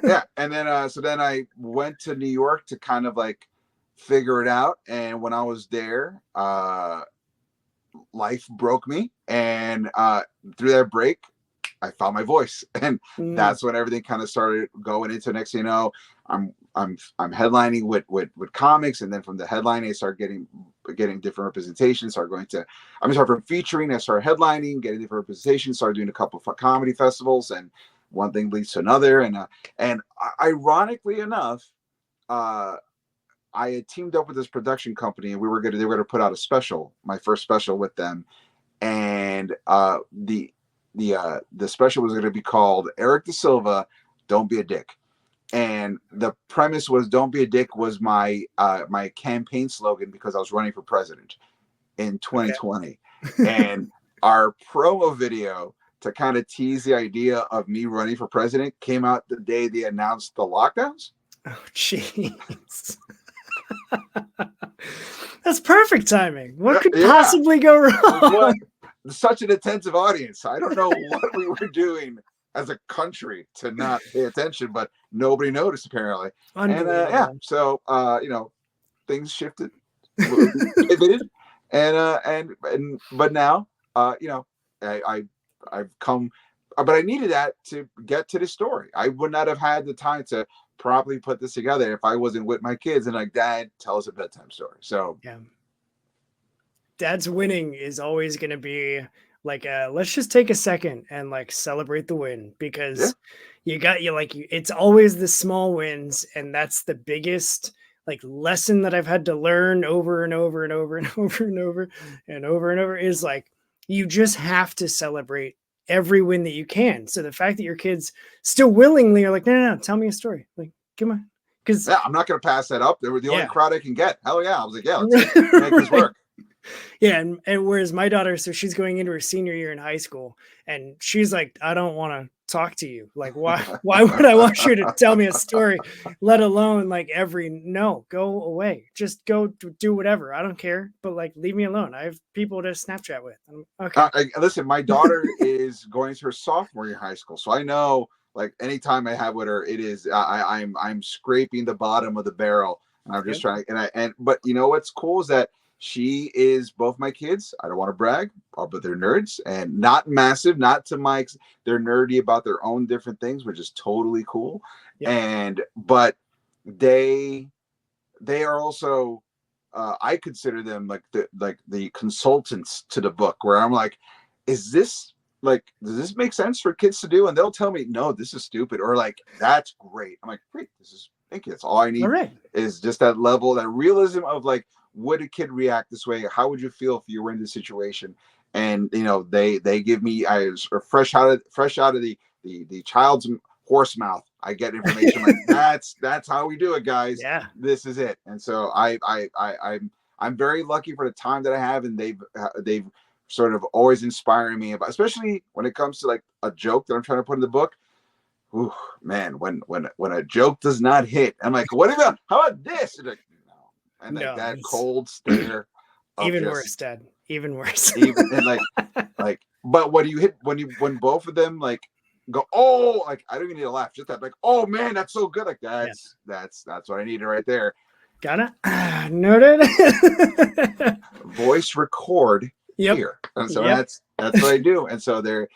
Yeah. And then, so then I went to New York to kind of like figure it out. And when I was there, life broke me. And through that break, I found my voice. And that's when everything kind of started going into. Next thing you know, I'm headlining with comics, and then from the headlining I start getting different representations. Start from featuring, I started headlining, getting different representations, started doing a couple of comedy festivals, and one thing leads to another. And ironically enough, I had teamed up with this production company, and they were going to put out a special, my first special with them, and the special was going to be called Eric DaSilva, Don't Be a Dick. And the premise was, "Don't be a dick" was my my campaign slogan because I was running for president in 2020. Okay. And our promo video to kind of tease the idea of me running for president came out the day they announced the lockdowns. Oh, jeez. That's perfect timing. What could possibly go wrong? Such an attentive audience. I don't know what we were doing as a country to not pay attention, but nobody noticed apparently. And so things shifted, pivoted, but now I've come, but I needed that to get to the story. I would not have had the time to properly put this together if I wasn't with my kids and like, Dad, tell us a bedtime story. So yeah, Dad's winning is always going to be like, let's just take a second and like celebrate the win, because it's always the small wins, and that's the biggest like lesson that I've had to learn over and over and over and over and over and over and over is like, you just have to celebrate every win that you can. So the fact that your kids still willingly are like, no, tell me a story. Like, come on. Because yeah, I'm not going to pass that up. They were the only crowd I can get. Hell yeah. I was like, yeah, let's make this work. Yeah, and whereas my daughter, so she's going into her senior year in high school, and she's like, I don't want to talk to you. Like, why would I want you to tell me a story, let alone like no, go away. Just go do whatever. I don't care, but like, leave me alone. I have people to Snapchat with. Okay. Listen, my daughter is going to her sophomore year in high school, so I know like anytime I have with her, it is I'm scraping the bottom of the barrel, and I'm just trying. But you know what's cool is that she is both my kids. I don't want to brag, but they're nerds and not massive, not to my. They're nerdy about their own different things, which is totally cool. Yep. But they are also. I consider them like the consultants to the book, where I'm like, does this make sense for kids to do? And they'll tell me, no, this is stupid, or like, that's great. I'm like, great, thank you. That's all I need. Is just that level, that realism of like, would a kid react this way? How would you feel if you were in this situation? And you know, they give me fresh out of the child's horse mouth. I get information like that's how we do it, guys. Yeah, this is it. And so I'm very lucky for the time that I have, and they've sort of always inspiring me about, especially when it comes to like a joke that I'm trying to put in the book. Ooh, man, when a joke does not hit, I'm like, how about this? And like, and like that cold stare. Even worse, Dad. Even worse. And like, but what do you hit when both of them like go, oh, like I don't even need to laugh, just that, like, oh man, that's so good. Like that's what I needed right there. Got it. Noted. Voice record here, and so that's what I do. And so they've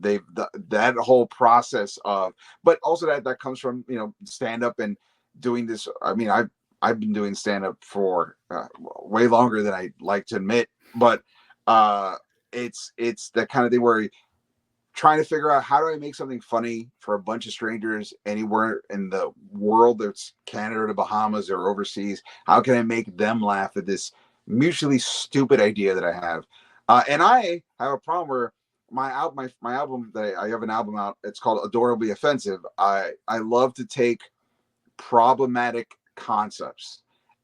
that whole process of, but also that comes from, you know, stand up and doing this. I mean, I've been doing stand up for way longer than I like to admit, but it's that kind of thing where trying to figure out, how do I make something funny for a bunch of strangers anywhere in the world, that's Canada or the Bahamas or overseas. How can I make them laugh at this mutually stupid idea that I have? And I have a problem where my album that I have an album out, it's called Adorably Offensive. I love to take problematic concepts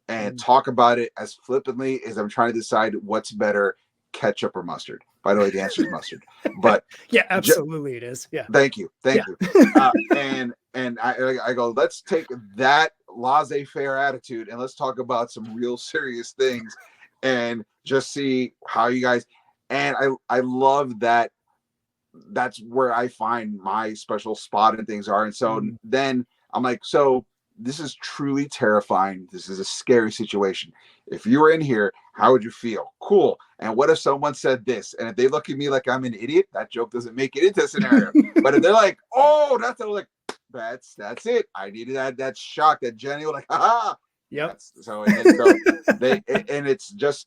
and talk about it as flippantly as I'm trying to decide what's better, ketchup or mustard. By the way, the answer is mustard. But yeah, absolutely, it is. Yeah. Thank you. And I go, let's take that laissez-faire attitude and let's talk about some real serious things, and just see how you guys. And I love that. That's where I find my special spot and things are. And so then I'm like, so this is truly terrifying. This is a scary situation. If you were in here, how would you feel? Cool. And what if someone said this? And if they look at me like I'm an idiot, that joke doesn't make it into the scenario. But if they're like, oh, that's it. I needed that shock, that genuine, like, haha. Yep.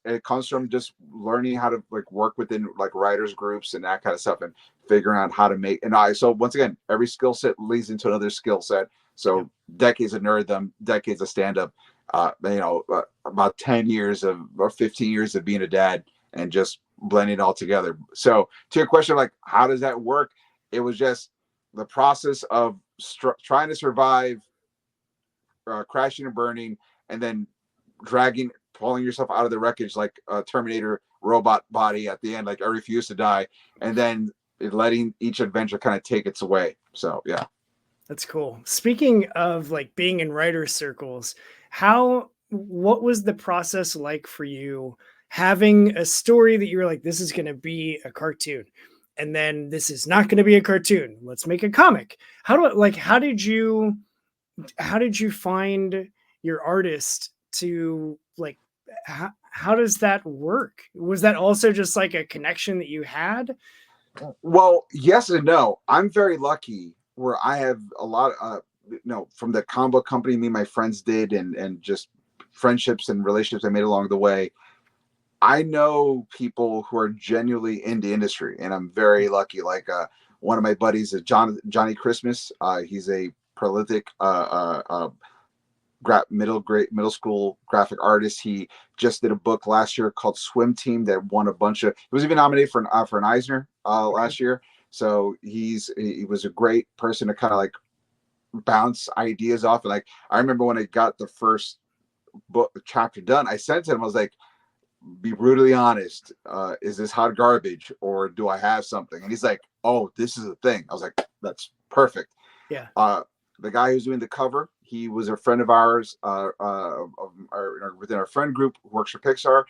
It comes from just learning how to like work within like writers groups and that kind of stuff, and figuring out how to make. So once again, every skill set leads into another skill set. So decades of nerddom, decades of stand up, about 10 years or 15 years of being a dad, and just blending it all together. So to your question, like, how does that work? It was just the process of trying to survive, crashing and burning, and then pulling yourself out of the wreckage like a Terminator robot body at the end, like I refuse to die, and then letting each adventure kind of take its way. So yeah. That's cool. Speaking of like being in writer circles, what was the process like for you having a story that you were like, this is going to be a cartoon, and then this is not going to be a cartoon, let's make a comic? How did you find your artist to like, how does that work? Was that also just like a connection that you had? Well, yes and no. I'm very lucky where I have a lot of, from the comic book company me and my friends did, and just friendships and relationships I made along the way. I know people who are genuinely in the industry, and I'm very lucky. Like one of my buddies is Johnny Christmas. He's a prolific middle school graphic artist. He just did a book last year called Swim Team that won a bunch of. It was even nominated for an Eisner last year. So he was a great person to kind of like bounce ideas off. And like I remember when I got the first book chapter done, I sent to him. I was like, "Be brutally honest. Is this hot garbage or do I have something?" And he's like, "Oh, this is a thing." I was like, "That's perfect." Yeah. The guy who's doing the cover, he was a friend of ours within our friend group who works for Pixar.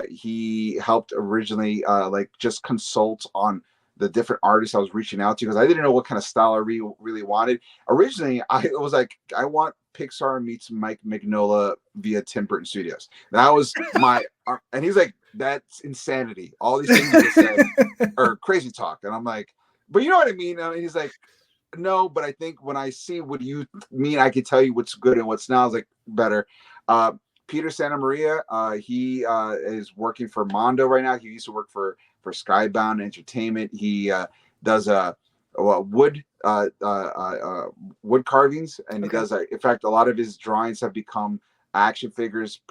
He helped originally like just consult on the different artists I was reaching out to because I didn't know what kind of style I really wanted. Originally, I was like, I want Pixar meets Mike Mignola via Tim Burton Studios. That was my, and he's like, that's insanity. All these things you said are crazy talk. And I'm like, but you know what I mean? And he's like, no, but I think when I see what you mean, I can tell you what's good and what's not. I was like, better. Peter Santa Maria, he is working for Mondo right now. He used to work for Skybound Entertainment. He does wood carvings, and he does. In fact, a lot of his drawings have become action figures.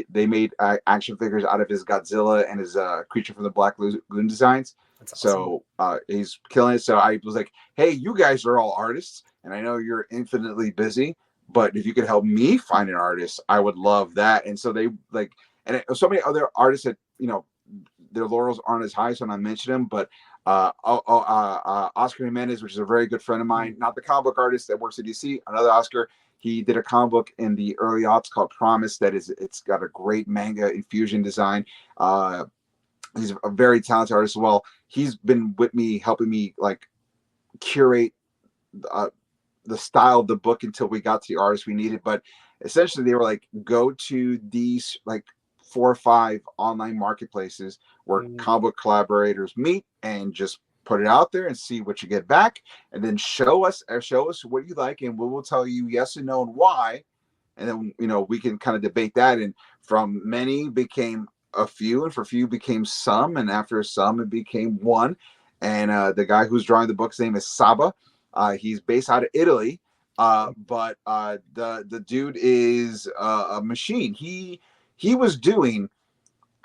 They made action figures out of his Godzilla and his Creature from the Black Lagoon designs. That's awesome. So he's killing it. So I was like, hey, you guys are all artists, and I know you're infinitely busy, but if you could help me find an artist, I would love that. And so they like, and so many other artists that, you know, their laurels aren't as high, so I'm not mentioning them, but Oscar Jimenez, which is a very good friend of mine, not the comic book artist that works at DC, another Oscar. He did a comic book in the early aughts called Promise. It's got a great manga infusion design. He's a very talented artist as well. He's been with me, helping me like curate the style of the book until we got to the artists we needed. But essentially they were like, go to these like 4 or 5 online marketplaces where comic book collaborators meet and just put it out there and see what you get back, and then show us what you like, and we will tell you yes and no and why. And then, you know, we can kind of debate that. And from many became a few, and for a few became some, and after some it became one. And the guy who's drawing the book's name is Saba. He's based out of Italy, but the dude is a machine. He was doing.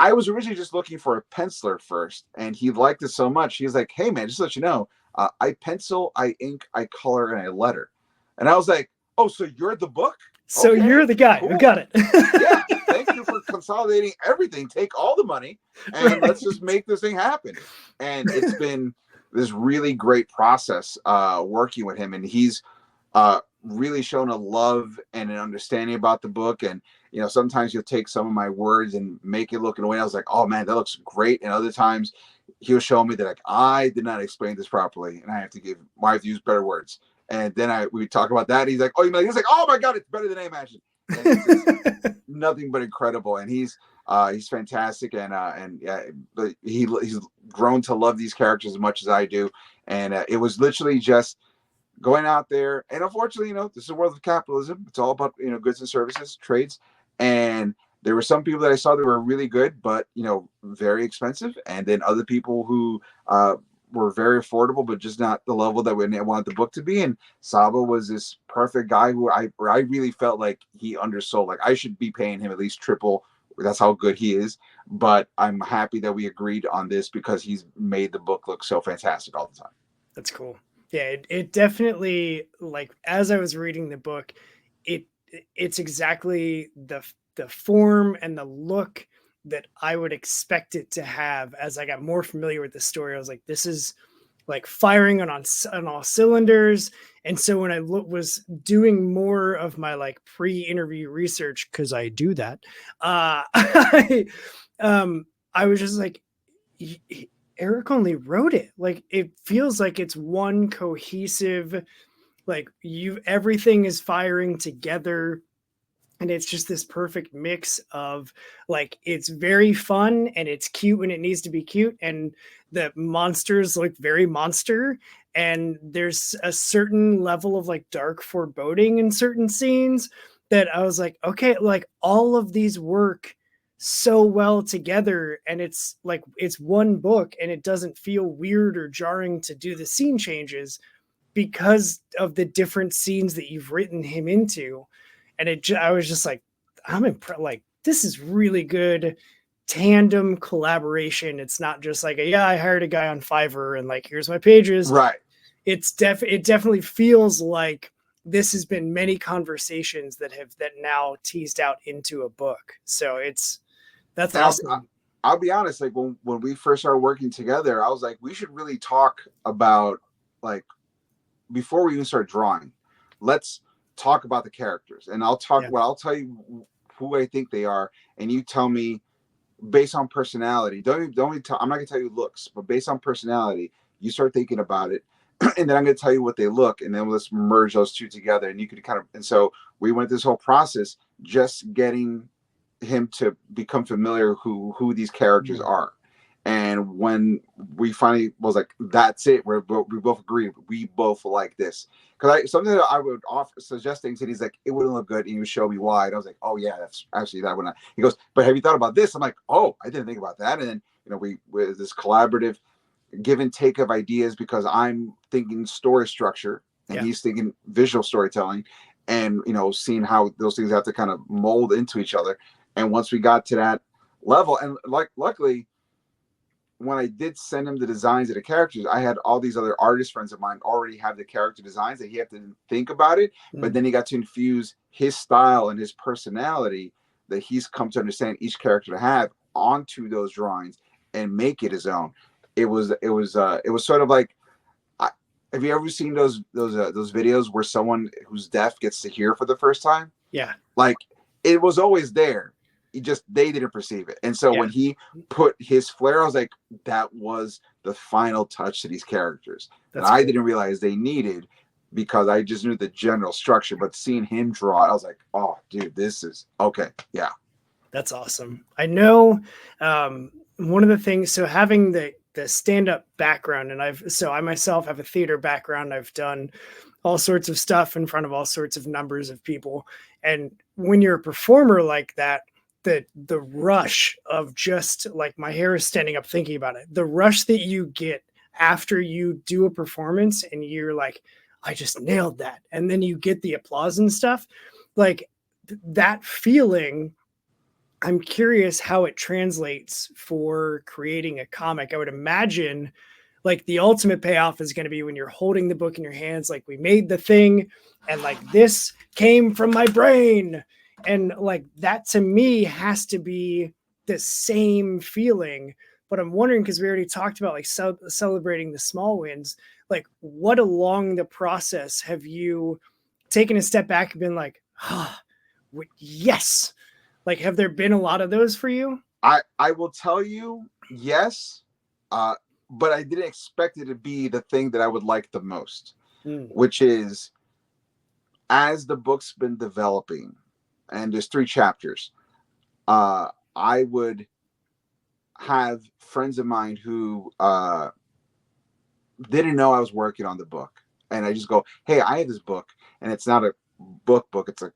I was originally just looking for a penciler first, and he liked it so much. He's like, "Hey man, just to let you know, I pencil, I ink, I color, and I letter." And I was like, "Oh, so you're the book? So okay, you're the guy who got it." Yeah, thank you for consolidating everything. Take all the money and let's just make this thing happen. And it's been this really great process working with him, and he's really shown a love and an understanding about the book. And you know, sometimes he'll take some of my words and make it look in a way I was like, "Oh man, that looks great," and other times he'll show me that like I did not explain this properly, and I have to use better words. And then we talk about that. He's like, "Oh, you mean?" He's like, "Oh my god, it's better than I imagined." And it's nothing but incredible. And he's fantastic. And yeah, but he's grown to love these characters as much as I do. And it was literally just going out there. And unfortunately, you know, this is a world of capitalism. It's all about, you know, goods and services, trades. And there were some people that I saw that were really good, but, you know, very expensive. And then other people who were very affordable, but just not the level that we wanted the book to be. And Saba was this perfect guy who I really felt like he undersold. Like I should be paying him at least triple. That's how good he is. But I'm happy that we agreed on this because he's made the book look so fantastic all the time. That's cool. Yeah, it definitely, like, as I was reading the book, it's exactly the form and the look that I would expect it to have. As I got more familiar with the story, I was like, this is like firing on all cylinders. And so when I was doing more of my like pre-interview research, because I do that, I was just like, Eric only wrote it. Like, it feels like it's one cohesive, like everything is firing together. And it's just this perfect mix of like, it's very fun and it's cute when it needs to be cute. And the monsters look very monster. And there's a certain level of like dark foreboding in certain scenes that I was like, okay, like all of these work so well together. And it's like, it's one book and it doesn't feel weird or jarring to do the scene changes because of the different scenes that you've written him into. And I was just like, I'm impressed. Like, this is really good tandem collaboration. It's not just like, I hired a guy on Fiverr and like, here's my pages. Right. It definitely feels like this has been many conversations that now teased out into a book. So that's awesome. I'll be honest, like when we first started working together, I was like, we should really talk about, like, before we even start drawing, let's talk about the characters. And I'll tell you who I think they are, and you tell me based on personality. I'm not gonna tell you looks, but based on personality, you start thinking about it. And then I'm gonna tell you what they look, and then let's merge those two together. And you could and so we went this whole process just getting him to become familiar who these characters are. And when we finally was like, that's it, we both agreed, we both like this. Because something that I would suggest things, and he's like, it wouldn't look good, and he would show me why. And I was like, oh yeah, that's actually that one. He goes, but have you thought about this? I'm like, oh, I didn't think about that. And then we with this collaborative give and take of ideas, because I'm thinking story structure and he's thinking visual storytelling, and seeing how those things have to kind of mold into each other. And once we got to that level, and luckily, when I did send him the designs of the characters, I had all these other artist friends of mine already have the character designs that he had to think about it. But then he got to infuse his style and his personality that he's come to understand each character to have onto those drawings and make it his own. It was sort of like, have you ever seen those videos where someone who's deaf gets to hear for the first time? Yeah. Like, it was always there. They didn't perceive it. And so when he put his flair, I was like, that was the final touch to these characters that I didn't realize they needed, because I just knew the general structure. But seeing him draw it, I was like, oh, dude, this is okay. Yeah. That's awesome. I know one of the things, so having the stand-up background, and I myself have a theater background. I've done all sorts of stuff in front of all sorts of numbers of people. And when you're a performer like that, the rush of just, like, my hair is standing up thinking about it, the rush that you get after you do a performance and you're like, I just nailed that. And then you get the applause and stuff, like that feeling. I'm curious how it translates for creating a comic. I would imagine like the ultimate payoff is going to be when you're holding the book in your hands, like, we made the thing and like this came from my brain. And like that to me has to be the same feeling. But I'm wondering, because we already talked about like celebrating the small wins, like what along the process have you taken a step back and been like, yes. Like, have there been a lot of those for you? I will tell you, yes. But I didn't expect it to be the thing that I would like the most, which is, as the book's been developing, and there's 3 chapters, I would have friends of mine who didn't know I was working on the book. And I just go, hey, I have this book, and it's not a book,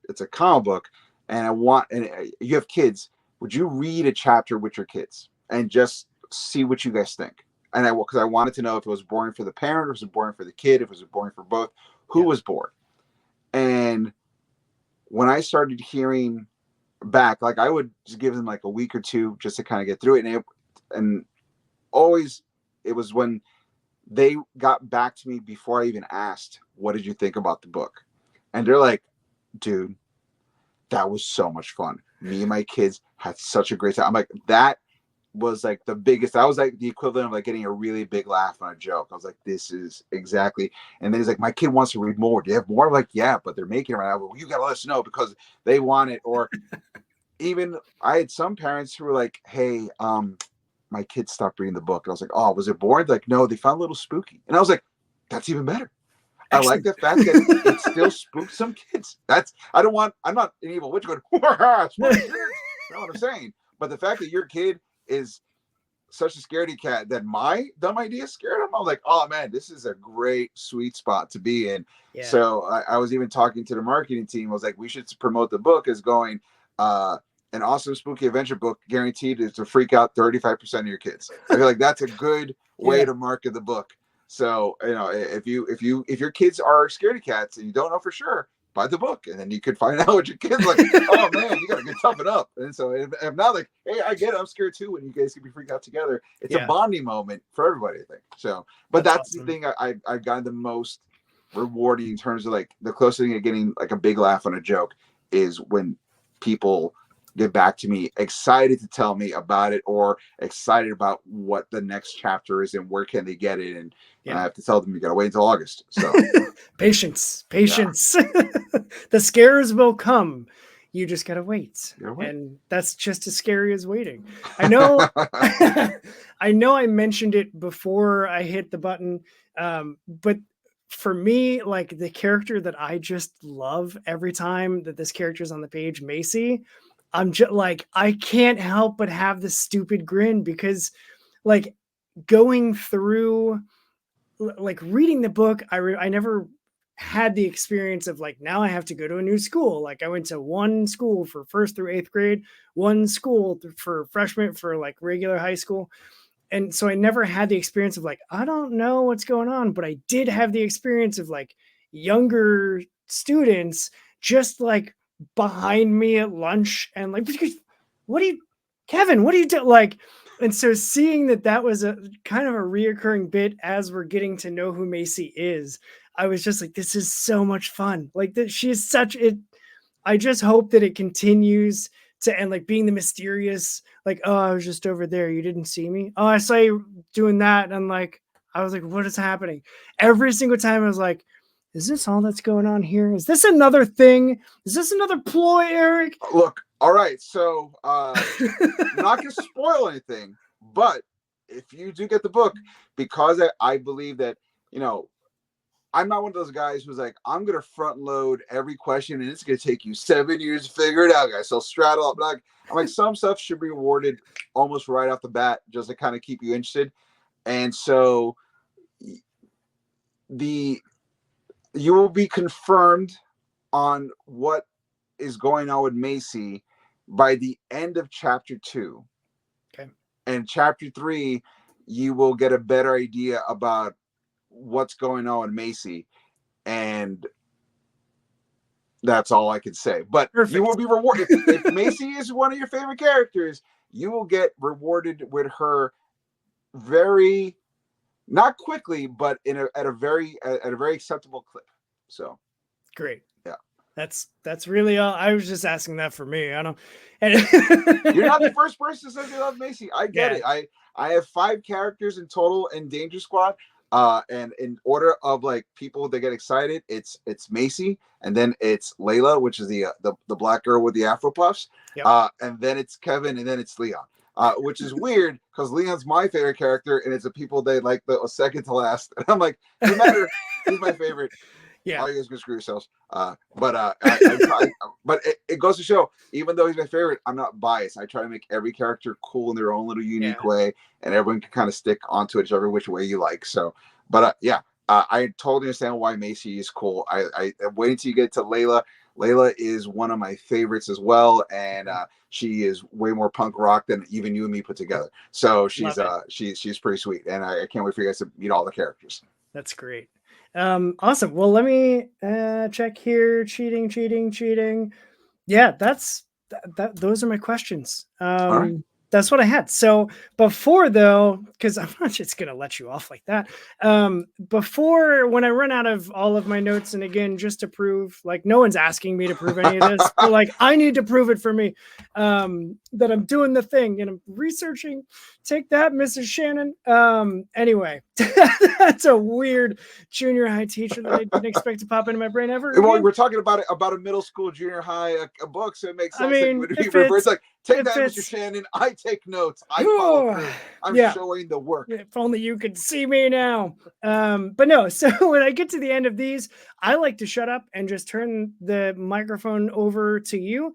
it's a comic book. And you have kids. Would you read a chapter with your kids and just see what you guys think? And because I wanted to know if it was boring for the parent, or if it was boring for the kid, if it was boring for both, who was bored. And when I started hearing back, like, I would just give them like a week or 2 just to kind of get through it. And always it was when they got back to me before I even asked, what did you think about the book? And they're like, dude, that was so much fun. Me and my kids had such a great time. I'm like, that was like the biggest. That was like the equivalent of like getting a really big laugh on a joke. I was like, this is exactly. And then he's like, my kid wants to read more. Do you have more? I'm like, yeah, but they're making it right now. Well, you got to let us know because they want it. Or even I had some parents who were like, hey, my kids stopped reading the book. And I was like, oh, was it boring? Like, no, they found a little spooky. And I was like, that's even better. I like the fact that it still spooks some kids. I'm not an evil witch going, that's not what I'm saying. But the fact that your kid is such a scaredy cat that my dumb idea scared him, I was like, oh man, this is a great sweet spot to be in. Yeah. So I was even talking to the marketing team. I was like, we should promote the book as going an awesome spooky adventure book, guaranteed is to freak out 35% of your kids. I feel like that's a good way to market the book. So, if your kids are scaredy cats and you don't know for sure, buy the book, and then you could find out what your kid's like. Oh man, you gotta get toughen up. And so if not, like, hey, I get it, I'm scared too, when you guys can be freaked out together. It's a bonding moment for everybody, I think. So, but that's awesome. The thing I've gotten the most rewarding in terms of like the closest thing to getting like a big laugh on a joke is when people get back to me excited to tell me about it, or excited about what the next chapter is and where can they get it. And I have to tell them you gotta wait until August. So patience. The scares will come. You just gotta wait. And that's just as scary as waiting. I know I know I mentioned it before I hit the button, but for me, like the character that I just love every time that this character is on the page, Macy, I'm just like, I can't help but have this stupid grin, because like going through, like reading the book, I never had the experience of like, now I have to go to a new school. Like I went to one school for 1st through 8th grade, one school for freshman for like regular high school. And so I never had the experience of like, I don't know what's going on, but I did have the experience of like younger students just like behind me at lunch and like, what do you, Kevin, what do you do? Like, and so seeing that was a kind of a reoccurring bit as we're getting to know who Macy is, I was just like, this is so much fun. Like that she is such it. I just hope that it continues to end, like being the mysterious, like, oh, I was just over there, you didn't see me. Oh, I saw you doing that. And like, I was like, what is happening? Every single time I was like, is this all that's going on here? Is this another thing? Is this another ploy, Eric? Look, all right. So I'm not going to spoil anything, but if you do get the book, because I believe that, you know, I'm not one of those guys who's like, I'm going to front load every question and it's going to take you 7 years to figure it out, guys. So straddle up. I'm like, some stuff should be rewarded almost right off the bat, just to kind of keep you interested. And so you will be confirmed on what is going on with Macy by the end of chapter 2. Okay. And chapter 3, you will get a better idea about what's going on with Macy. And that's all I can say. But Perfect. You will be rewarded. If Macy is one of your favorite characters, you will get rewarded with her very, not quickly, but at a very acceptable clip. So great. Yeah. That's really all. I was just asking that for me. I don't. You're not the first person to say they love Macy. I get it. I have 5 characters in total in Danger Squad. And in order of like people that get excited, it's Macy, and then it's Layla, which is the black girl with the Afro puffs. Yep. And then it's Kevin, and then it's Leon. Which is weird because Leon's my favorite character, and it's the people they like the second to last. And I'm like, no matter, he's my favorite. Yeah, all you guys can screw yourselves. But it goes to show, even though he's my favorite, I'm not biased. I try to make every character cool in their own little unique way, and everyone can kind of stick onto it whichever which way you like. So, but I totally understand why Macy is cool. I'm waiting till you get to Layla. Layla is one of my favorites as well, and she is way more punk rock than even you and me put together. So she's pretty sweet, and I can't wait for you guys to meet all the characters. That's great. Awesome. Well, let me check here. Cheating. Yeah, those are my questions. All right. That's what I had. So before, though, because I'm not just going to let you off like that. Before, when I run out of all of my notes, and again, just to prove, like, no one's asking me to prove any of this, but like, I need to prove it for me, that I'm doing the thing and I'm researching. Take that, Mrs. Shannon. Anyway, that's a weird junior high teacher that I didn't expect to pop into my brain ever. Well, we're talking about a middle school, junior high a book, so it makes sense. I mean, it's like, take that, Mr. Shannon. I take notes. I follow through. I'm showing the work. If only you could see me now. But no, so when I get to the end of these, I like to shut up and just turn the microphone over to you.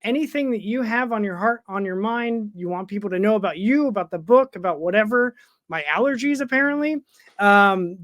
Anything that you have on your heart, on your mind, you want people to know about you, about the book, about whatever, my allergies apparently,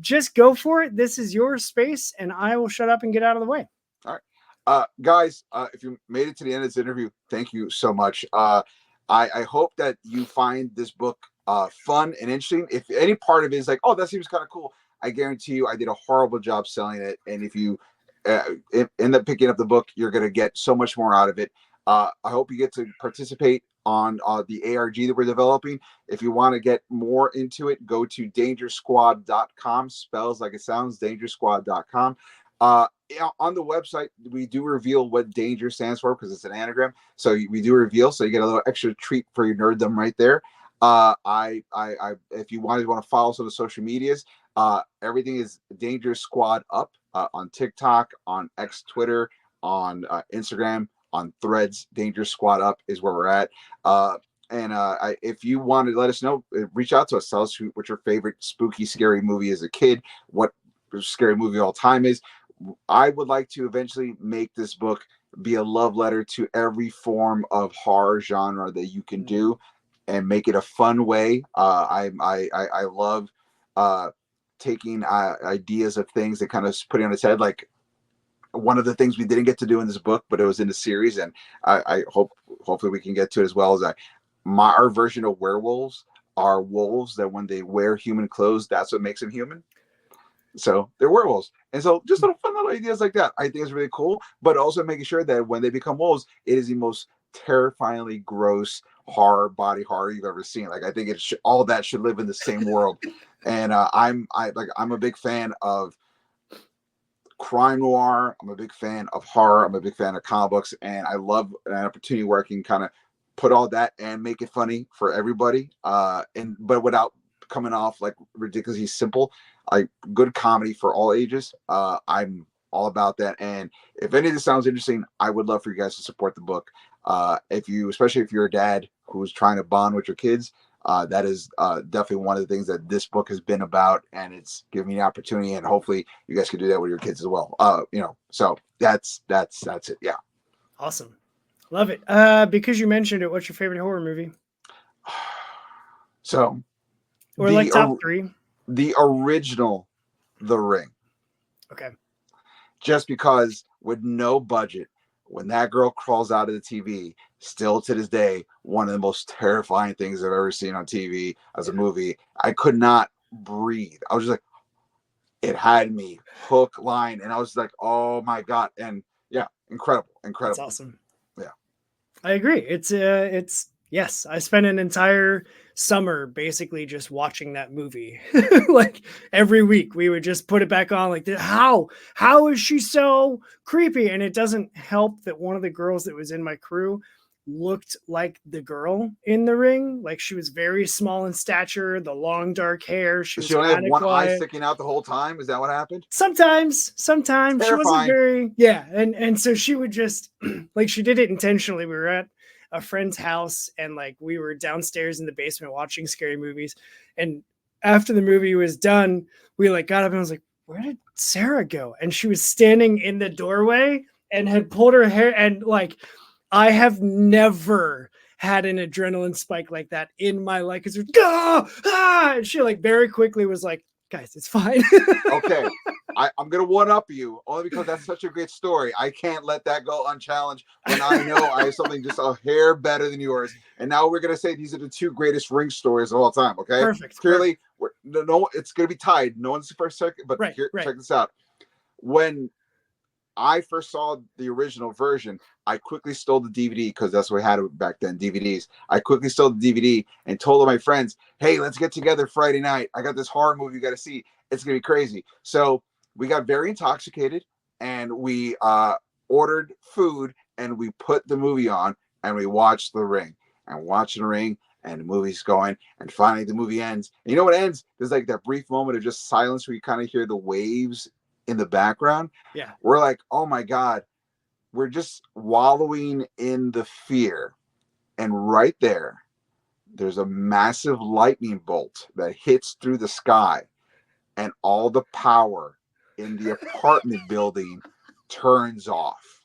just go for it. This is your space, and I will shut up and get out of the way. All right. Guys, if you made it to the end of this interview, thank you so much. I hope that you find this book fun and interesting. If any part of it is like, oh, that seems kind of cool, I guarantee you I did a horrible job selling it. And if you end up picking up the book. You're going to get so much more out of it. I hope you get to participate on the ARG that we're developing. If you want to get more into it, go to dangersquad.com. Spells like it sounds, dangersquad.com. On the website, we do reveal what danger stands for because it's an anagram. So we do reveal, so you get a little extra treat for your nerddom right there. If you want to follow some of the social medias, everything is Danger Squad Up on TikTok, on X, Twitter, on Instagram, on Threads. Danger Squad Up is where we're at. If you want to let us know, reach out to us. Tell us what your favorite spooky, scary movie as a kid, what scary movie of all time is. I would like to eventually make this book be a love letter to every form of horror genre that you can do, and make it a fun way. I love taking ideas of things that kind of put it on its head. Like one of the things we didn't get to do in this book, but it was in the series, and I hopefully we can get to it as well, as our version of werewolves are wolves that when they wear human clothes, that's what makes them human. So they're werewolves. And so just little fun little ideas like that, I think is really cool. But also making sure that when they become wolves, it is the most terrifyingly gross body horror you've ever seen. Like, I think all that should live in the same world. And I'm a big fan of crime noir. I'm a big fan of horror. I'm a big fan of comic books, and I love an opportunity where I can kind of put all that and make it funny for everybody. But without coming off like ridiculously simple. Like good comedy for all ages. I'm all about that. And if any of this sounds interesting, I would love for you guys to support the book. Especially if you're a dad who's trying to bond with your kids, that is definitely one of the things that this book has been about, and it's giving me the opportunity, and hopefully you guys can do that with your kids as well. So that's it. Yeah. Awesome. Love it. Because you mentioned it, what's your favorite horror movie? So, or like top 3? The original, The Ring. Okay. Just because with no budget, when that girl crawls out of the TV, still to this day, one of the most terrifying things I've ever seen on TV as a movie. I could not breathe. I was just like, it had me hook, line, and I was like, oh my God. And yeah, incredible. That's awesome. Yeah. I agree. It's yes, I spent an entire summer basically just watching that movie. Like every week we would just put it back on, like, how is she so creepy? And it doesn't help that one of the girls that was in my crew looked like the girl in The Ring. Like she was very small in stature, the long dark hair. She only had one eye sticking out the whole time. Is that what happened? Sometimes Terrifying. She wasn't very, and so she would just like, she did it intentionally. We were at a friend's house and like we were downstairs in the basement watching scary movies, and after the movie was done, we like got up and was like, where did Sarah go? And she was standing in the doorway and had pulled her hair, and like I have never had an adrenaline spike like that in my life, because and she like very quickly was like, guys, it's fine. Okay. I'm going to one-up you only because that's such a great story. I can't let that go unchallenged when I know I have something just a hair better than yours. And now we're going to say these are the 2 greatest Ring stories of all time, okay? Perfect. Clearly, no, it's going to be tied. No one's the first second, but right. Check this out. When I first saw the original version, I quickly stole the DVD because that's what we had back then, DVDs. I quickly stole the DVD and told all my friends, hey, let's get together Friday night. I got this horror movie you got to see. It's going to be crazy. So we got very intoxicated and we ordered food and we put the movie on and we watched The Ring. And watching The Ring and the movie's going, and finally the movie ends. And you know what ends? There's like that brief moment of just silence where you kind of hear the waves in the background. Yeah. We're like, oh my God, we're just wallowing in the fear. And right there's a massive lightning bolt that hits through the sky, and all the power in the apartment building turns off.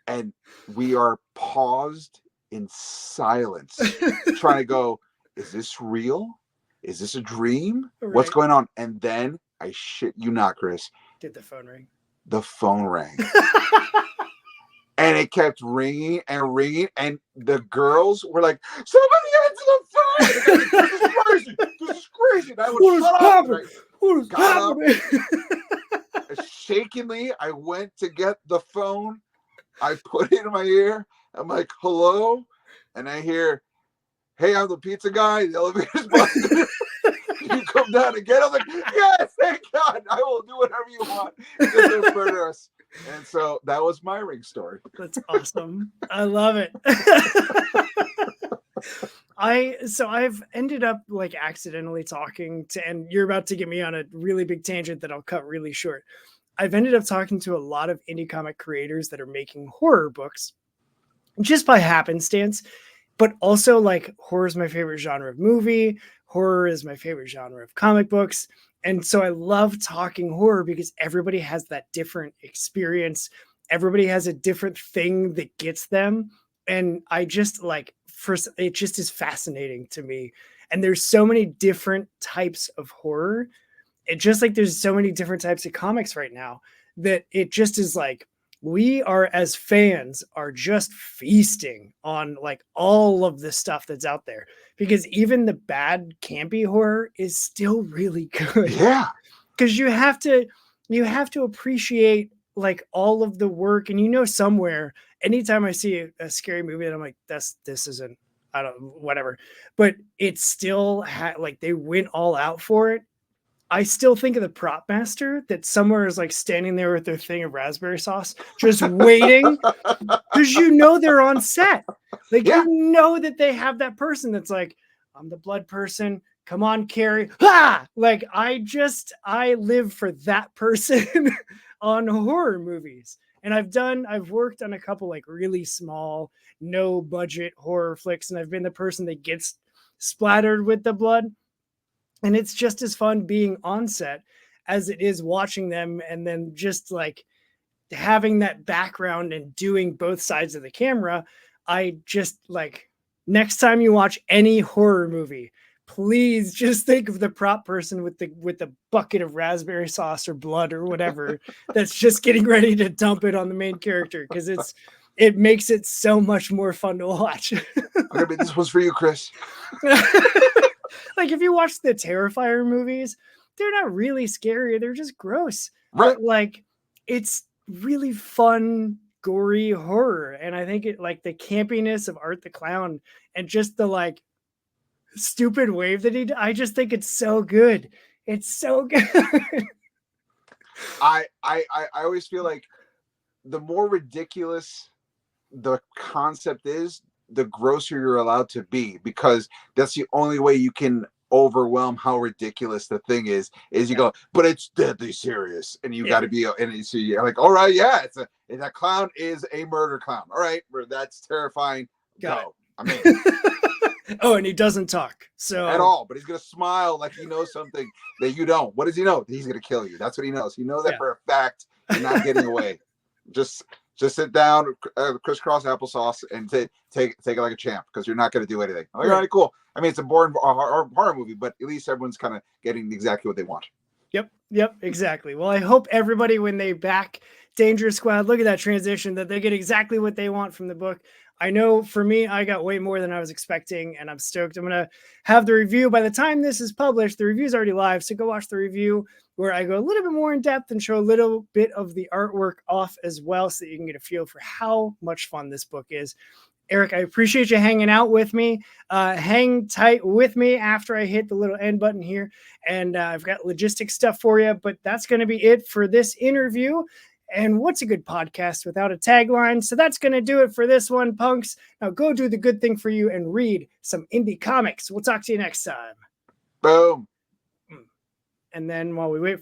And we are paused in silence, trying to go, is this real? Is this a dream? Right. What's going on? And then, I shit you not, Chris. Did the phone ring? The phone rang. And it kept ringing and ringing. And the girls were like, somebody answer the phone! This is crazy. And I was, what is happening? What is happening? shakingly, I went to get the phone. I put it in my ear. I'm like, hello? And I hear, hey, I'm the pizza guy. The elevator's busted. You come down and get. I'm like, yes, thank God. I will do whatever you want. Just don't murder us. And so that was my ring story. That's awesome. I love it. I've ended up like accidentally talking to, and you're about to get me on a really big tangent that I'll cut really short. I've ended up talking to a lot of indie comic creators that are making horror books just by happenstance, but also like horror is my favorite genre of movie. Horror is my favorite genre of comic books. And so I love talking horror because everybody has that different experience. Everybody has a different thing that gets them. And I just like, first, it just is fascinating to me. And there's so many different types of horror. It just like there's so many different types of comics right now that it just is like, we are as fans are just feasting on like all of the stuff that's out there, because even the bad campy horror is still really good. Yeah. Because you have to appreciate like all of the work. And somewhere, anytime I see a scary movie that I'm like, this isn't, I don't, whatever, but it's still like they went all out for it. I still think of the prop master that somewhere is like standing there with their thing of raspberry sauce, just waiting, because they're on set. Like, that they have that person that's like, I'm the blood person. Come on, Carrie. Ah! Like, I live for that person on horror movies. And I've worked on a couple like really small, no budget horror flicks. And I've been the person that gets splattered with the blood. And it's just as fun being on set as it is watching them, and then just like having that background and doing both sides of the camera. I just like, next time you watch any horror movie, please just think of the prop person with the bucket of raspberry sauce or blood or whatever that's just getting ready to dump it on the main character, because it makes it so much more fun to watch. Okay, this one's for you, Chris. Like, if you watch the Terrifier movies, they're not really scary. They're just gross. Right. But like, it's really fun, gory horror. And I think it like the campiness of Art the Clown and just the like stupid wave that I just think it's so good. It's so good. I always feel like the more ridiculous the concept is, the grosser you're allowed to be, because that's the only way you can overwhelm how ridiculous the thing is you go, but it's deadly serious, and you got to be, and so you're like, all right, yeah, that clown is a murder clown, all right, that's terrifying. Go. I mean, oh, and he doesn't talk at all, but he's gonna smile like he knows something that you don't. What does he know? He's gonna kill you. That's what he knows. You know that for a fact. You're not getting away. Just sit down, crisscross applesauce, and take it like a champ, because you're not going to do anything. I'm like, all right, cool. I mean, it's a boring horror movie, but at least everyone's kind of getting exactly what they want. Yep, exactly. Well, I hope everybody, when they back Dangerous Squad, look at that transition, that they get exactly what they want from the book. I know for me, I got way more than I was expecting, and I'm stoked. I'm going to have the review. By the time this is published, the review's already live, so go watch the review where I go a little bit more in depth and show a little bit of the artwork off as well, so that you can get a feel for how much fun this book is. Eric, I appreciate you hanging out with me. Hang tight with me after I hit the little end button here, and I've got logistic stuff for you, but that's going to be it for this interview. And what's a good podcast without a tagline? So that's going to do it for this one, punks. Now go do the good thing for you and read some indie comics. We'll talk to you next time. Boom. And then while we wait for